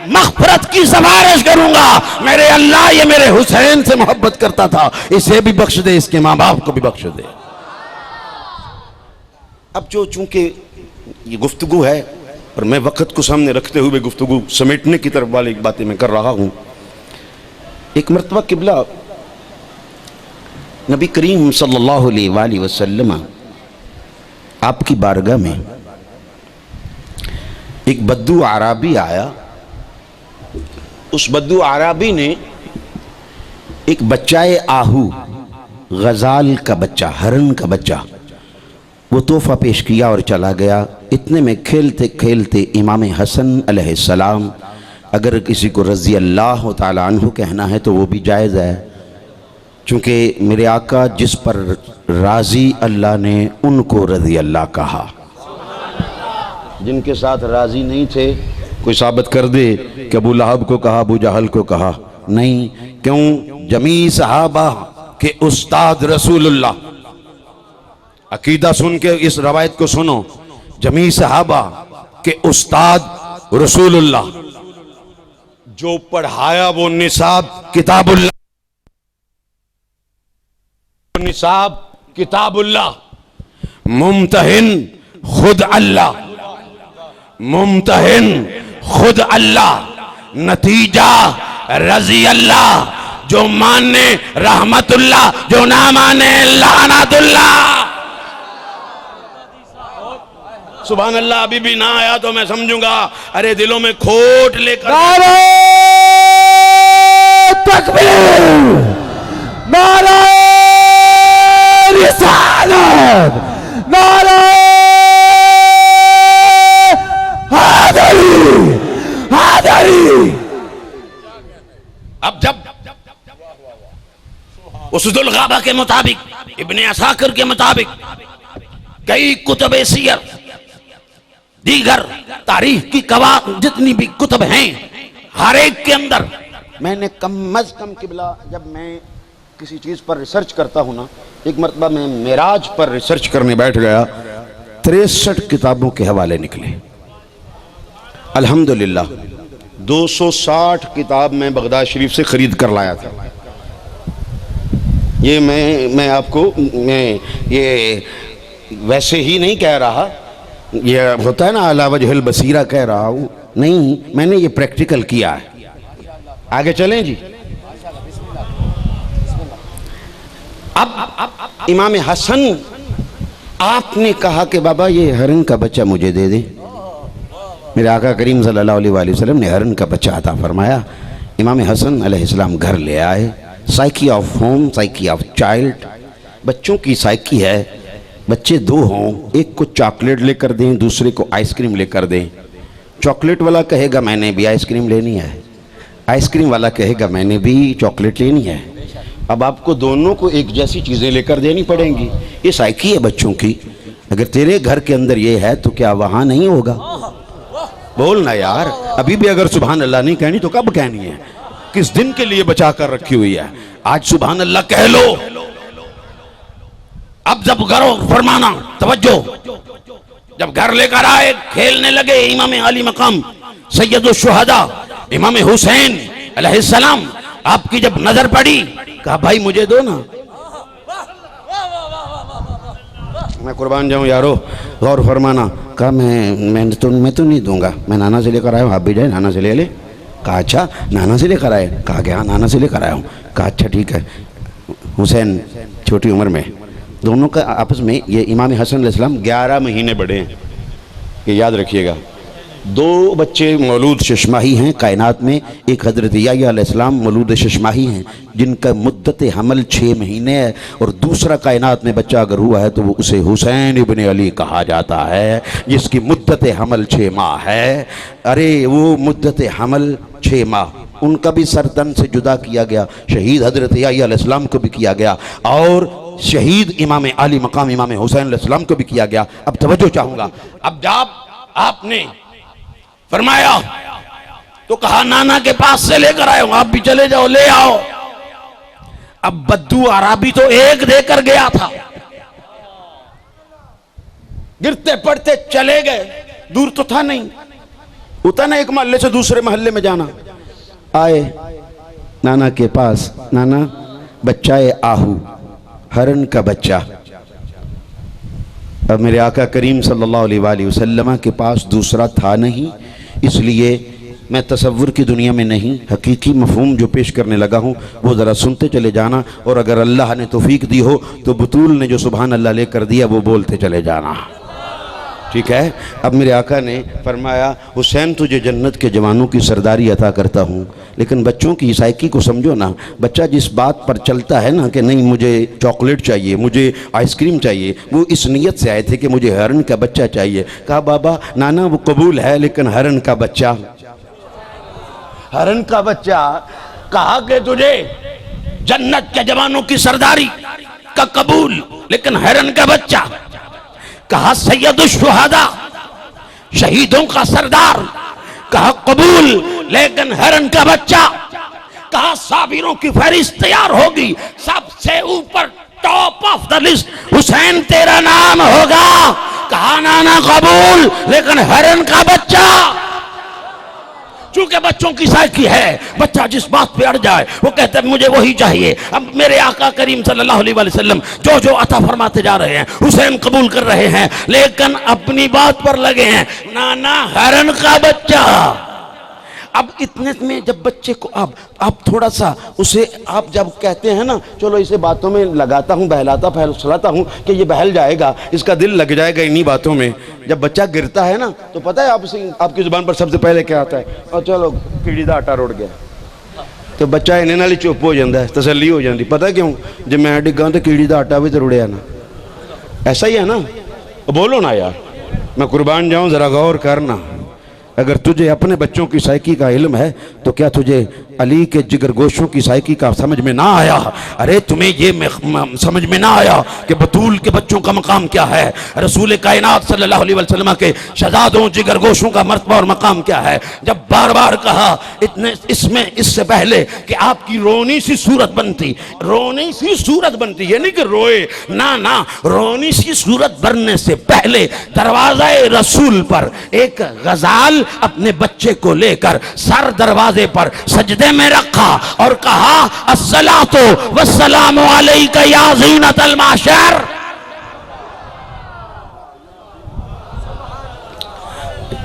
مغفرت کی سفارش کروں گا۔ میرے اللہ یہ میرے حسین سے محبت کرتا تھا، اسے بھی بخش دے، اس کے ماں باپ کو بھی بخش دے۔ اب چونکہ یہ گفتگو ہے اور میں وقت کو سامنے رکھتے ہوئے گفتگو سمیٹنے کی طرف والی باتیں میں کر رہا ہوں، ایک مرتبہ قبلہ نبی کریم صلی اللہ علیہ وآلہ وسلم آپ کی بارگاہ میں ایک بدو عرابی آیا، اس بدو عرابی نے ایک بچہ آہو، غزال کا بچہ، ہرن کا بچہ، وہ تحفہ پیش کیا اور چلا گیا۔ اتنے میں کھیلتے کھیلتے امام حسن علیہ السلام، اگر کسی کو رضی اللہ تعالیٰ عنہ کہنا ہے تو وہ بھی جائز ہے، چونکہ میرے آقا جس پر راضی اللہ نے ان کو رضی اللہ کہا، جن کے ساتھ راضی نہیں تھے کوئی ثابت کر دے کہ ابو لہب کو کہا، ابو جہل کو کہا، نہیں، کیوں؟ جمیع صحابہ کے استاد رسول اللہ، عقیدہ سن کے اس روایت کو سنو، جمیع صحابہ کے استاد رسول اللہ، جو پڑھایا وہ نصاب کتاب اللہ، نصاب کتاب اللہ، ممتحن خود اللہ، ممتحن خود اللہ، نتیجہ رضی اللہ، جو مانے رحمت اللہ، جو نہ مانے لعنت اللہ۔ سبحان اللہ، ابھی بھی نہ آیا تو میں سمجھوں گا ارے دلوں میں کھوٹ لے کر نعرہ تکبیر، نعرہ رسالت، نعرہ حیدری، حیدری۔ اب جب اسد الغابہ کے مطابق، ابن عساکر کے مطابق، کئی کتب سیر، دیگر تاریخ کی جتنی بھی کتب ہیں، ہر ایک کے اندر میں نے کم از کم قبلہ جب میں کسی چیز پر ریسرچ کرتا ہوں نا، ایک مرتبہ میں معراج پر ریسرچ کرنے بیٹھ گیا، 63 کتابوں کے حوالے نکلے۔ الحمدللہ 260 کتاب میں بغداد شریف سے خرید کر لایا تھا۔ یہ میں آپ کو یہ ویسے ہی نہیں کہہ رہا، یہ ہوتا ہے نا علی وجہ البصیرہ کہہ رہا ہوں، نہیں، میں نے یہ پریکٹیکل کیا ہے۔ آگے چلیں جی۔ اب امام حسن آپ نے کہا کہ بابا یہ ہرن کا بچہ مجھے دے دیں۔ میرے آقا کریم صلی اللہ علیہ وآلہ وسلم نے ہرن کا بچہ عطا فرمایا۔ امام حسن علیہ السلام گھر لے آئے۔ Psyche of home, psyche of child, بچوں کی سائیکی ہے، بچے دو ہوں، ایک کو چاکلیٹ لے کر دیں، دوسرے کو آئس کریم لے کر دیں۔ چاکلیٹ والا کہے گا میں نے بھی آئس کریم لینی ہے، آئس کریم والا کہے گا میں نے بھی چاکلیٹ لینی ہے۔ اب آپ کو دونوں کو ایک جیسی چیزیں لے کر دینی پڑیں گی، یہ سائیکی ہے بچوں کی۔ اگر تیرے گھر کے اندر یہ ہے تو کیا وہاں نہیں ہوگا؟ بولنا یار، ابھی بھی اگر سبحان اللہ نہیں کہنی تو کب کہنی ہے؟ کس دن کے لیے بچا کر رکھی ہوئی ہے؟ آج سبحان اللہ کہہ لو۔ اب جب گھر فرمانا، توجہ، جب گھر لے کر آئے، کھیلنے لگے، امام علی مقام سید الشہداء امام حسین علیہ السلام، آپ کی جب نظر پڑی، کہا بھائی مجھے دو نا۔ میں قربان جاؤں یارو، غور فرمانا۔ کہا میں تو نہیں دوں گا، میں نانا سے لے کر آیا ہوں، آپ بھی جائیں نانا سے لے لے۔ کہا اچھا نانا سے لے کر آئے؟ کہا کہ ہاں نانا سے لے کر آیا ہوں۔ کہا اچھا ٹھیک ہے۔ حسین چھوٹی عمر میں، دونوں کا آپس میں، یہ امام حسن علیہ السلام 11 مہینے بڑے ہیں، یہ یاد رکھیے گا۔ 2 بچے مولود ششماہی ہیں کائنات میں، ایک حضرت یحییٰ علیہ السلام مولود ششماہی ہیں جن کا مدت حمل 6 مہینے ہے، اور دوسرا کائنات میں بچہ اگر ہوا ہے تو وہ اسے حسین ابن علی کہا جاتا ہے جس کی مدت حمل 6 ماہ ہے۔ ارے وہ مدت حمل 6 ماہ، ان کا بھی سر تن سے جدا کیا گیا، شہید حضرت یحییٰ علیہ السلام کو بھی کیا گیا، اور شہید امام عالی مقام امام حسین علیہ السلام کو بھی کیا گیا۔ اب توجہ چاہوں گا، اب جب آپ نے فرمایا تو کہا نانا کے پاس سے لے کر آئے ہوں، آپ بھی چلے جاؤ لے آؤ۔ اب بدو عرابی تو ایک دے کر گیا تھا، گرتے پڑتے چلے گئے، دور تو تھا نہیں، ہوتا نا ایک محلے سے دوسرے محلے میں جانا۔ آئے نانا کے پاس، نانا بچہ آہو، ہرن کا بچہ۔ اب میرے آقا کریم صلی اللہ علیہ وآلہ وسلم کے پاس دوسرا تھا نہیں، اس لیے میں تصور کی دنیا میں نہیں، حقیقی مفہوم جو پیش کرنے لگا ہوں وہ ذرا سنتے چلے جانا، اور اگر اللہ نے توفیق دی ہو تو بطول نے جو سبحان اللہ لے کر دیا وہ بولتے چلے جانا، ٹھیک ہے؟ اب میرے آقا نے فرمایا حسین تجھے جنت کے جوانوں کی سرداری عطا کرتا ہوں، لیکن بچوں کی سائیکی کو سمجھو نا۔ بچہ جس بات پر چلتا ہے نا کہ نہیں مجھے چاکلیٹ چاہیے، مجھے آئس کریم چاہیے، وہ اس نیت سے آئے تھے کہ مجھے ہرن کا بچہ چاہیے۔ کہا بابا نانا وہ قبول ہے لیکن ہرن کا بچہ، ہرن کا بچہ۔ کہا کہ تجھے جنت کے جوانوں کی سرداری کا قبول لیکن ہرن کا بچہ۔ کہا سید الشہداء شہیدوں کا سردار، کہا قبول لیکن ہرن کا بچہ۔ کہا صابروں کی فہرست تیار ہوگی، سب سے اوپر ٹاپ آف دا لسٹ حسین تیرا نام ہوگا۔ کہا نانا قبول لیکن ہرن کا بچہ۔ چونکہ بچوں کی سائیکی ہے، بچہ جس بات پہ اڑ جائے وہ کہتا ہے مجھے وہی چاہیے۔ اب میرے آقا کریم صلی اللہ علیہ وسلم جو جو عطا فرماتے جا رہے ہیں، حسین قبول کر رہے ہیں، لیکن اپنی بات پر لگے ہیں، نانا ہرن کا بچہ۔ اب اتنے میں جب بچے کو آپ تھوڑا سا اسے آپ جب کہتے ہیں نا چلو اسے باتوں میں لگاتا ہوں، بہلاتا پھسلاتا ہوں کہ یہ بہل جائے گا، اس کا دل لگ جائے گا انہی باتوں میں، جب بچہ گرتا ہے نا تو پتہ ہے آپ کی زبان پر سب سے پہلے کیا آتا ہے؟ اور چلو کیڑی دا آٹا روڑ گیا، تو بچہ انہیں نالی چپ ہو جاتا ہے، تسلی ہو جاتی۔ پتہ کیوں؟ جب میں ڈگا تو کیڑی دا آٹا بھی تو رڑیا نا، ایسا ہی ہے نا؟ بولو نا یار، میں قربان جاؤں، ذرا غور کرنا۔ اگر تجھے اپنے بچوں کی سائیکی کا علم ہے تو کیا تجھے علی کے جگر گوشوں کی سائیکی کا سمجھ میں نہ آیا؟ ارے تمہیں یہ سمجھ میں نہ آیا کہ بطول کے بچوں کا مقام کیا ہے، رسول کائنات صلی اللہ علیہ وسلم کے شہزادوں جگر گوشوں کا مرتبہ اور مقام کیا ہے؟ جب بار بار کہا اس سے پہلے کہ آپ کی رونی سی صورت بنتی، رونی سی صورت بنتی، یہ نہیں کہ روئے، نہ رونی سی صورت بننے سے پہلے دروازہ رسول پر ایک غزال اپنے بچے کو لے کر سر دروازے پر سجدے میں رکھا اور کہا الصلاۃ والسلام علیک یا زینت المعشر۔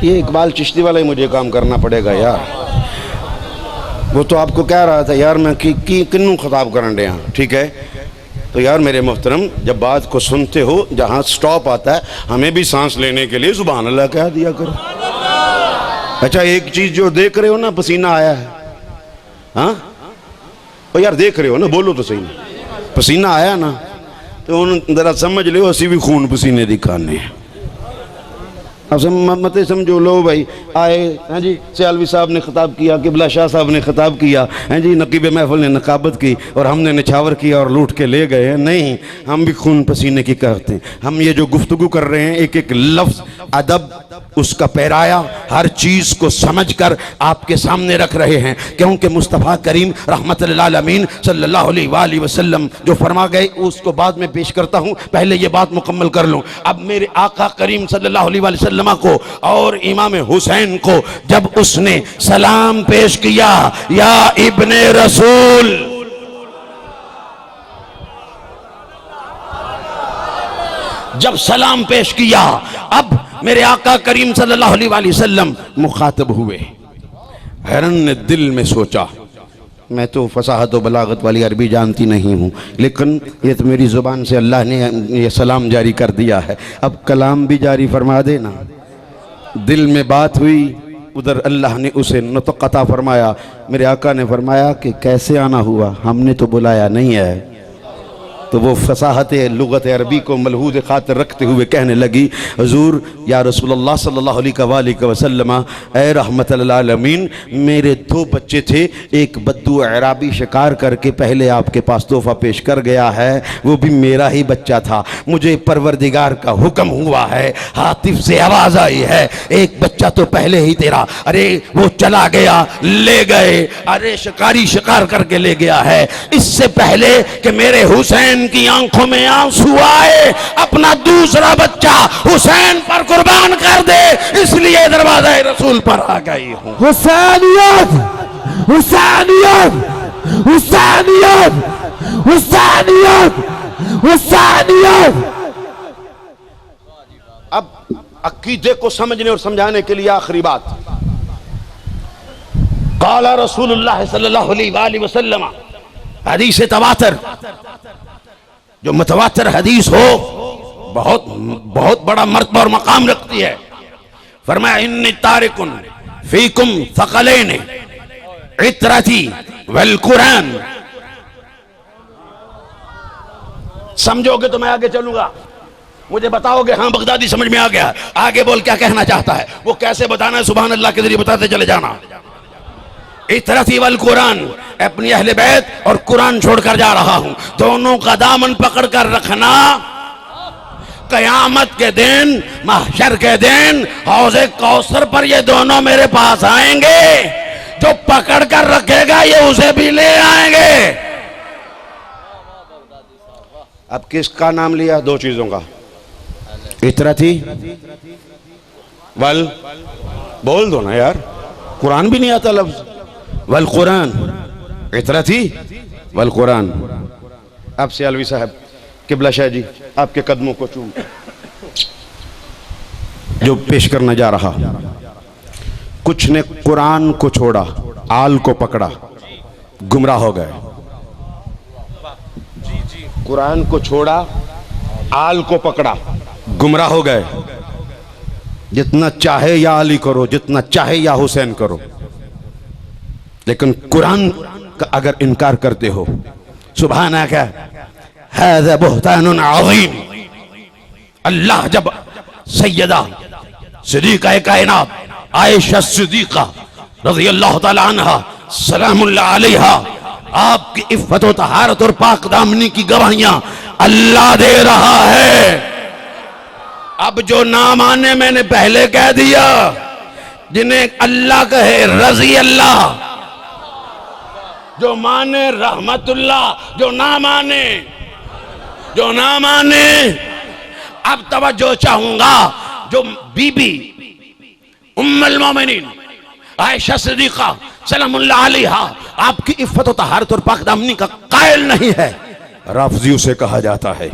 یہ اقبال چشتی والا ہی مجھے کام کرنا پڑے گا یار، وہ تو آپ کو کہہ رہا تھا یار میں کنوں خطاب کرن رہا، ٹھیک ہے؟ تو یار میرے محترم جب بات کو سنتے ہو جہاں سٹاپ آتا ہے ہمیں بھی سانس لینے کے لیے سبحان اللہ کہہ دیا کرو۔ اچھا ایک چیز جو دیکھ رہے ہو نا، پسینہ آیا ہے، ہاں یار دیکھ رہے ہو نا، بولو تو صحیح، پسینہ آیا نا تو ذرا سمجھ لو اسی بھی خون پسینے دکھانے ہیں۔ اب مت سمجھو لو بھائی آئے ہیں جی سیالوی صاحب نے خطاب کیا، قبلہ شاہ صاحب نے خطاب کیا، ہیں جی نقیب محفل نے نقابت کی اور ہم نے نچھاور کیا اور لوٹ کے لے گئے ہیں۔ نہیں، ہم بھی خون پسینے کی کرتے ہیں۔ ہم یہ جو گفتگو کر رہے ہیں ایک ایک لفظ ادب اس کا پیرایا ہر چیز کو سمجھ کر آپ کے سامنے رکھ رہے ہیں، کیونکہ مصطفیٰ کریم رحمت للعالمین صلی اللہ علیہ وآلہ وسلم جو فرما گئے اس کو بعد میں پیش کرتا ہوں، پہلے یہ بات مکمل کر لوں۔ اب میرے آقا کریم صلی اللہ علیہ وآلہ وسلم کو اور امام حسین کو جب اس نے سلام پیش کیا، یا ابن رسول، جب سلام پیش کیا، اب میرے آقا کریم صلی اللہ علیہ وآلہ وسلم مخاطب ہوئے۔ ہرن نے دل میں سوچا، میں تو فصاحت و بلاغت والی عربی جانتی نہیں ہوں، لیکن یہ تو میری زبان سے اللہ نے یہ سلام جاری کر دیا ہے، اب کلام بھی جاری فرما دینا۔ دل میں بات ہوئی، ادھر اللہ نے اسے نطق عطا فرمایا۔ میرے آقا نے فرمایا کہ کیسے آنا ہوا، ہم نے تو بلایا نہیں ہے۔ تو وہ فصاحت لغت عربی کو ملحوظ خاطر رکھتے ہوئے کہنے لگی، حضور یا رسول اللہ صلی اللہ علیہ وآلہ وسلم، اے رحمت للعالمین، میرے 2 بچے تھے، ایک بدو اعرابی شکار کر کے پہلے آپ کے پاس تحفہ پیش کر گیا ہے، وہ بھی میرا ہی بچہ تھا، مجھے پروردگار کا حکم ہوا ہے، ہاتف سے آواز آئی ہے، ایک بچہ تو پہلے ہی تیرا، ارے وہ چلا گیا، لے گئے، ارے شکاری شکار کر کے لے گیا ہے، اس سے پہلے کہ میرے حسین کی آنکھوں میں آنسو آئے، اپنا دوسرا بچہ حسین پر قربان کر دے، اس لیے دروازہ رسول پر آ گئی ہوں۔ حسینیت حسینیت حسینیت حسینیت حسینیت۔ اب عقیدے کو سمجھنے اور سمجھانے کے لیے آخری بات، قال رسول اللہ صلی اللہ علیہ وآلہ وسلم، حدیث تواتر، جو متواتر حدیث ہو بہت بڑا مرتبہ اور مقام رکھتی ہے، فرمایا انی تارکن فیکم ثقلین عطرتی والقرآن۔ سمجھو گے تو میں آگے چلوں گا، مجھے بتاؤ گے ہاں بغدادی سمجھ میں آ گیا، آگے بول کیا کہنا چاہتا ہے، وہ کیسے بتانا ہے سبحان اللہ کے ذریعے بتاتے چلے جانا۔ عطرتی والقرآن، اپنی اہل بیت اور قرآن چھوڑ کر جا رہا ہوں، دونوں کا دامن پکڑ کر رکھنا، قیامت کے دن، محشر کے دن، حوض کوثر پر یہ دونوں میرے پاس آئیں گے، جو پکڑ کر رکھے گا یہ اسے بھی لے آئیں گے۔ اب کس کا نام لیا؟ 2 چیزوں کا، عطرتی بول دو نا یار، قرآن بھی نہیں آتا لفظ، والقرآن، عطرتی والقرآن۔ اب سیالوی صاحب، قبلہ شاہ جی، آپ کے قدموں کو چوم جو پیش کرنا جا رہا، کچھ نے قرآن کو چھوڑا، آل کو پکڑا، گمراہ ہو گئے۔ قرآن کو چھوڑا، آل کو پکڑا، گمراہ ہو گئے۔ جتنا چاہے یا علی کرو، جتنا چاہے یا حسین کرو، لیکن قرآن کا اگر انکار کرتے ہو، سبحانک ھذا بہتان عظیم۔ اللہ جب سیدہ صدیقہ کائنات عائشہ صدیقہ رضی اللہ تعالی عنہ سلام اللہ علیہا، آپ کی عفت و طہارت اور پاک دامنی کی گواہیاں اللہ دے رہا ہے۔ اب جو نام آنے میں نے پہلے کہہ دیا، جنہیں اللہ کہے رضی اللہ، جو مانے رحمت اللہ، جو نہ مانے، اب توجہ چاہوں گا، جو بی بی ام المومنین عائشہ صدیقہ سلام اللہ علیہا آپ کی عفت و طہارت اور پاک دامنی کا قائل نہیں ہے، رافضی اسے کہا جاتا ہے،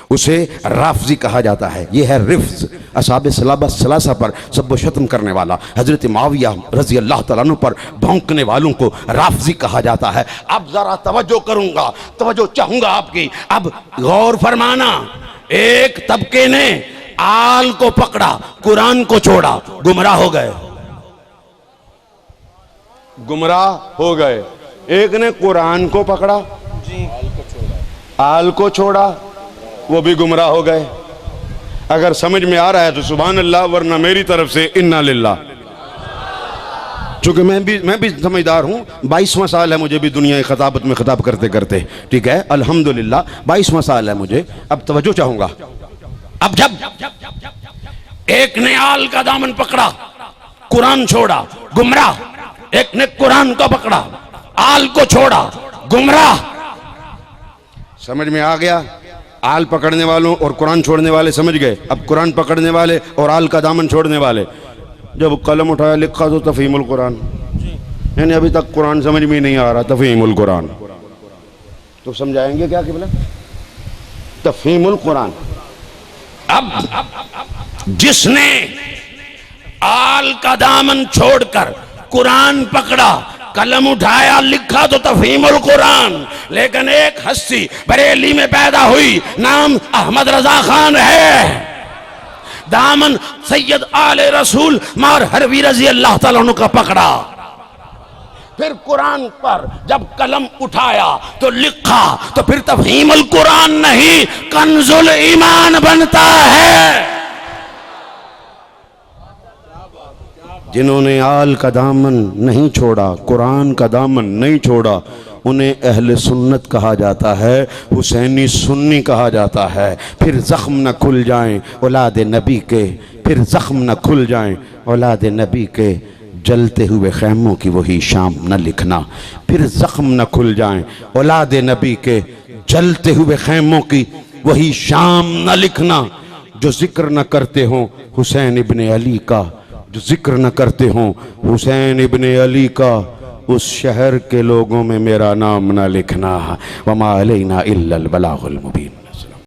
اسے رافضی کہا جاتا ہے۔ یہ ہے رفض، اصحاب ثلاثہ پر سب و شتم کرنے والا، حضرت معاویہ رضی اللہ تعالیٰ عنہ پر بھونکنے والوں کو رافضی کہا جاتا ہے۔ اب ذرا توجہ کروں گا، توجہ چاہوں گا آپ کی، اب غور فرمانا۔ ایک طبقے نے آل کو پکڑا، قرآن کو چھوڑا، گمراہ ہو گئے، گمراہ ہو گئے۔ ایک نے قرآن کو پکڑا، آل کو چھوڑا، وہ بھی گمراہ ہو گئے۔ اگر سمجھ میں آ رہا ہے تو سبحان اللہ، ورنہ میری طرف سے انا للہ۔ چونکہ میں بھی سمجھدار ہوں، 22واں سال ہے مجھے بھی دنیا خطابت میں خطاب کرتے کرتے، ٹھیک ہے، الحمدللہ 22واں سال ہے مجھے۔ اب توجہ چاہوں گا، اب جب ایک نے آل کا دامن پکڑا، قرآن چھوڑا، گمراہ، ایک نے قرآن کو پکڑا، آل کو چھوڑا، گمراہ۔ سمجھ میں آ گیا؟ آل پکڑنے والوں اور قرآن چھوڑنے والے سمجھ گئے۔ اب قرآن پکڑنے والے اور آل کا دامن چھوڑنے والے، جب قلم اٹھایا لکھا تو تفہیم القرآن، یعنی ابھی تک قرآن سمجھ میں نہیں آ رہا، تفہیم القرآن تو سمجھائیں گے کیا قبلہ؟ تفہیم القرآن۔ اب جس نے آل کا دامن چھوڑ کر قرآن پکڑا، قلم اٹھایا، لکھا تو تفہیم القرآن، لیکن ایک ہستی بریلی میں پیدا ہوئی، نام احمد رضا خان ہے، دامن سید آل رسول مار حروی رضی اللہ تعالیٰ عنہ کا پکڑا، پھر قرآن پر جب قلم اٹھایا تو لکھا تو پھر تفہیم القرآن نہیں کنز الایمان بنتا ہے۔ جنہوں نے آل کا دامن نہیں چھوڑا، قرآن کا دامن نہیں چھوڑا، انہیں اہل سنت کہا جاتا ہے، حسینی سنی کہا جاتا ہے۔ پھر زخم نہ کھل جائیں اولاد نبی کے، پھر زخم نہ کھل جائیں اولاد نبی کے، جلتے ہوئے خیموں کی وہی شام نہ لکھنا۔ پھر زخم نہ کھل جائیں اولاد نبی کے، جلتے ہوئے خیموں کی وہی شام نہ لکھنا۔ جو ذکر نہ کرتے ہوں حسین ابن علی کا، جو ذکر نہ کرتے ہوں حسین ابن علی کا، اس شہر کے لوگوں میں میرا نام نہ لکھنا۔ وما علینا الا البلاغ المبین۔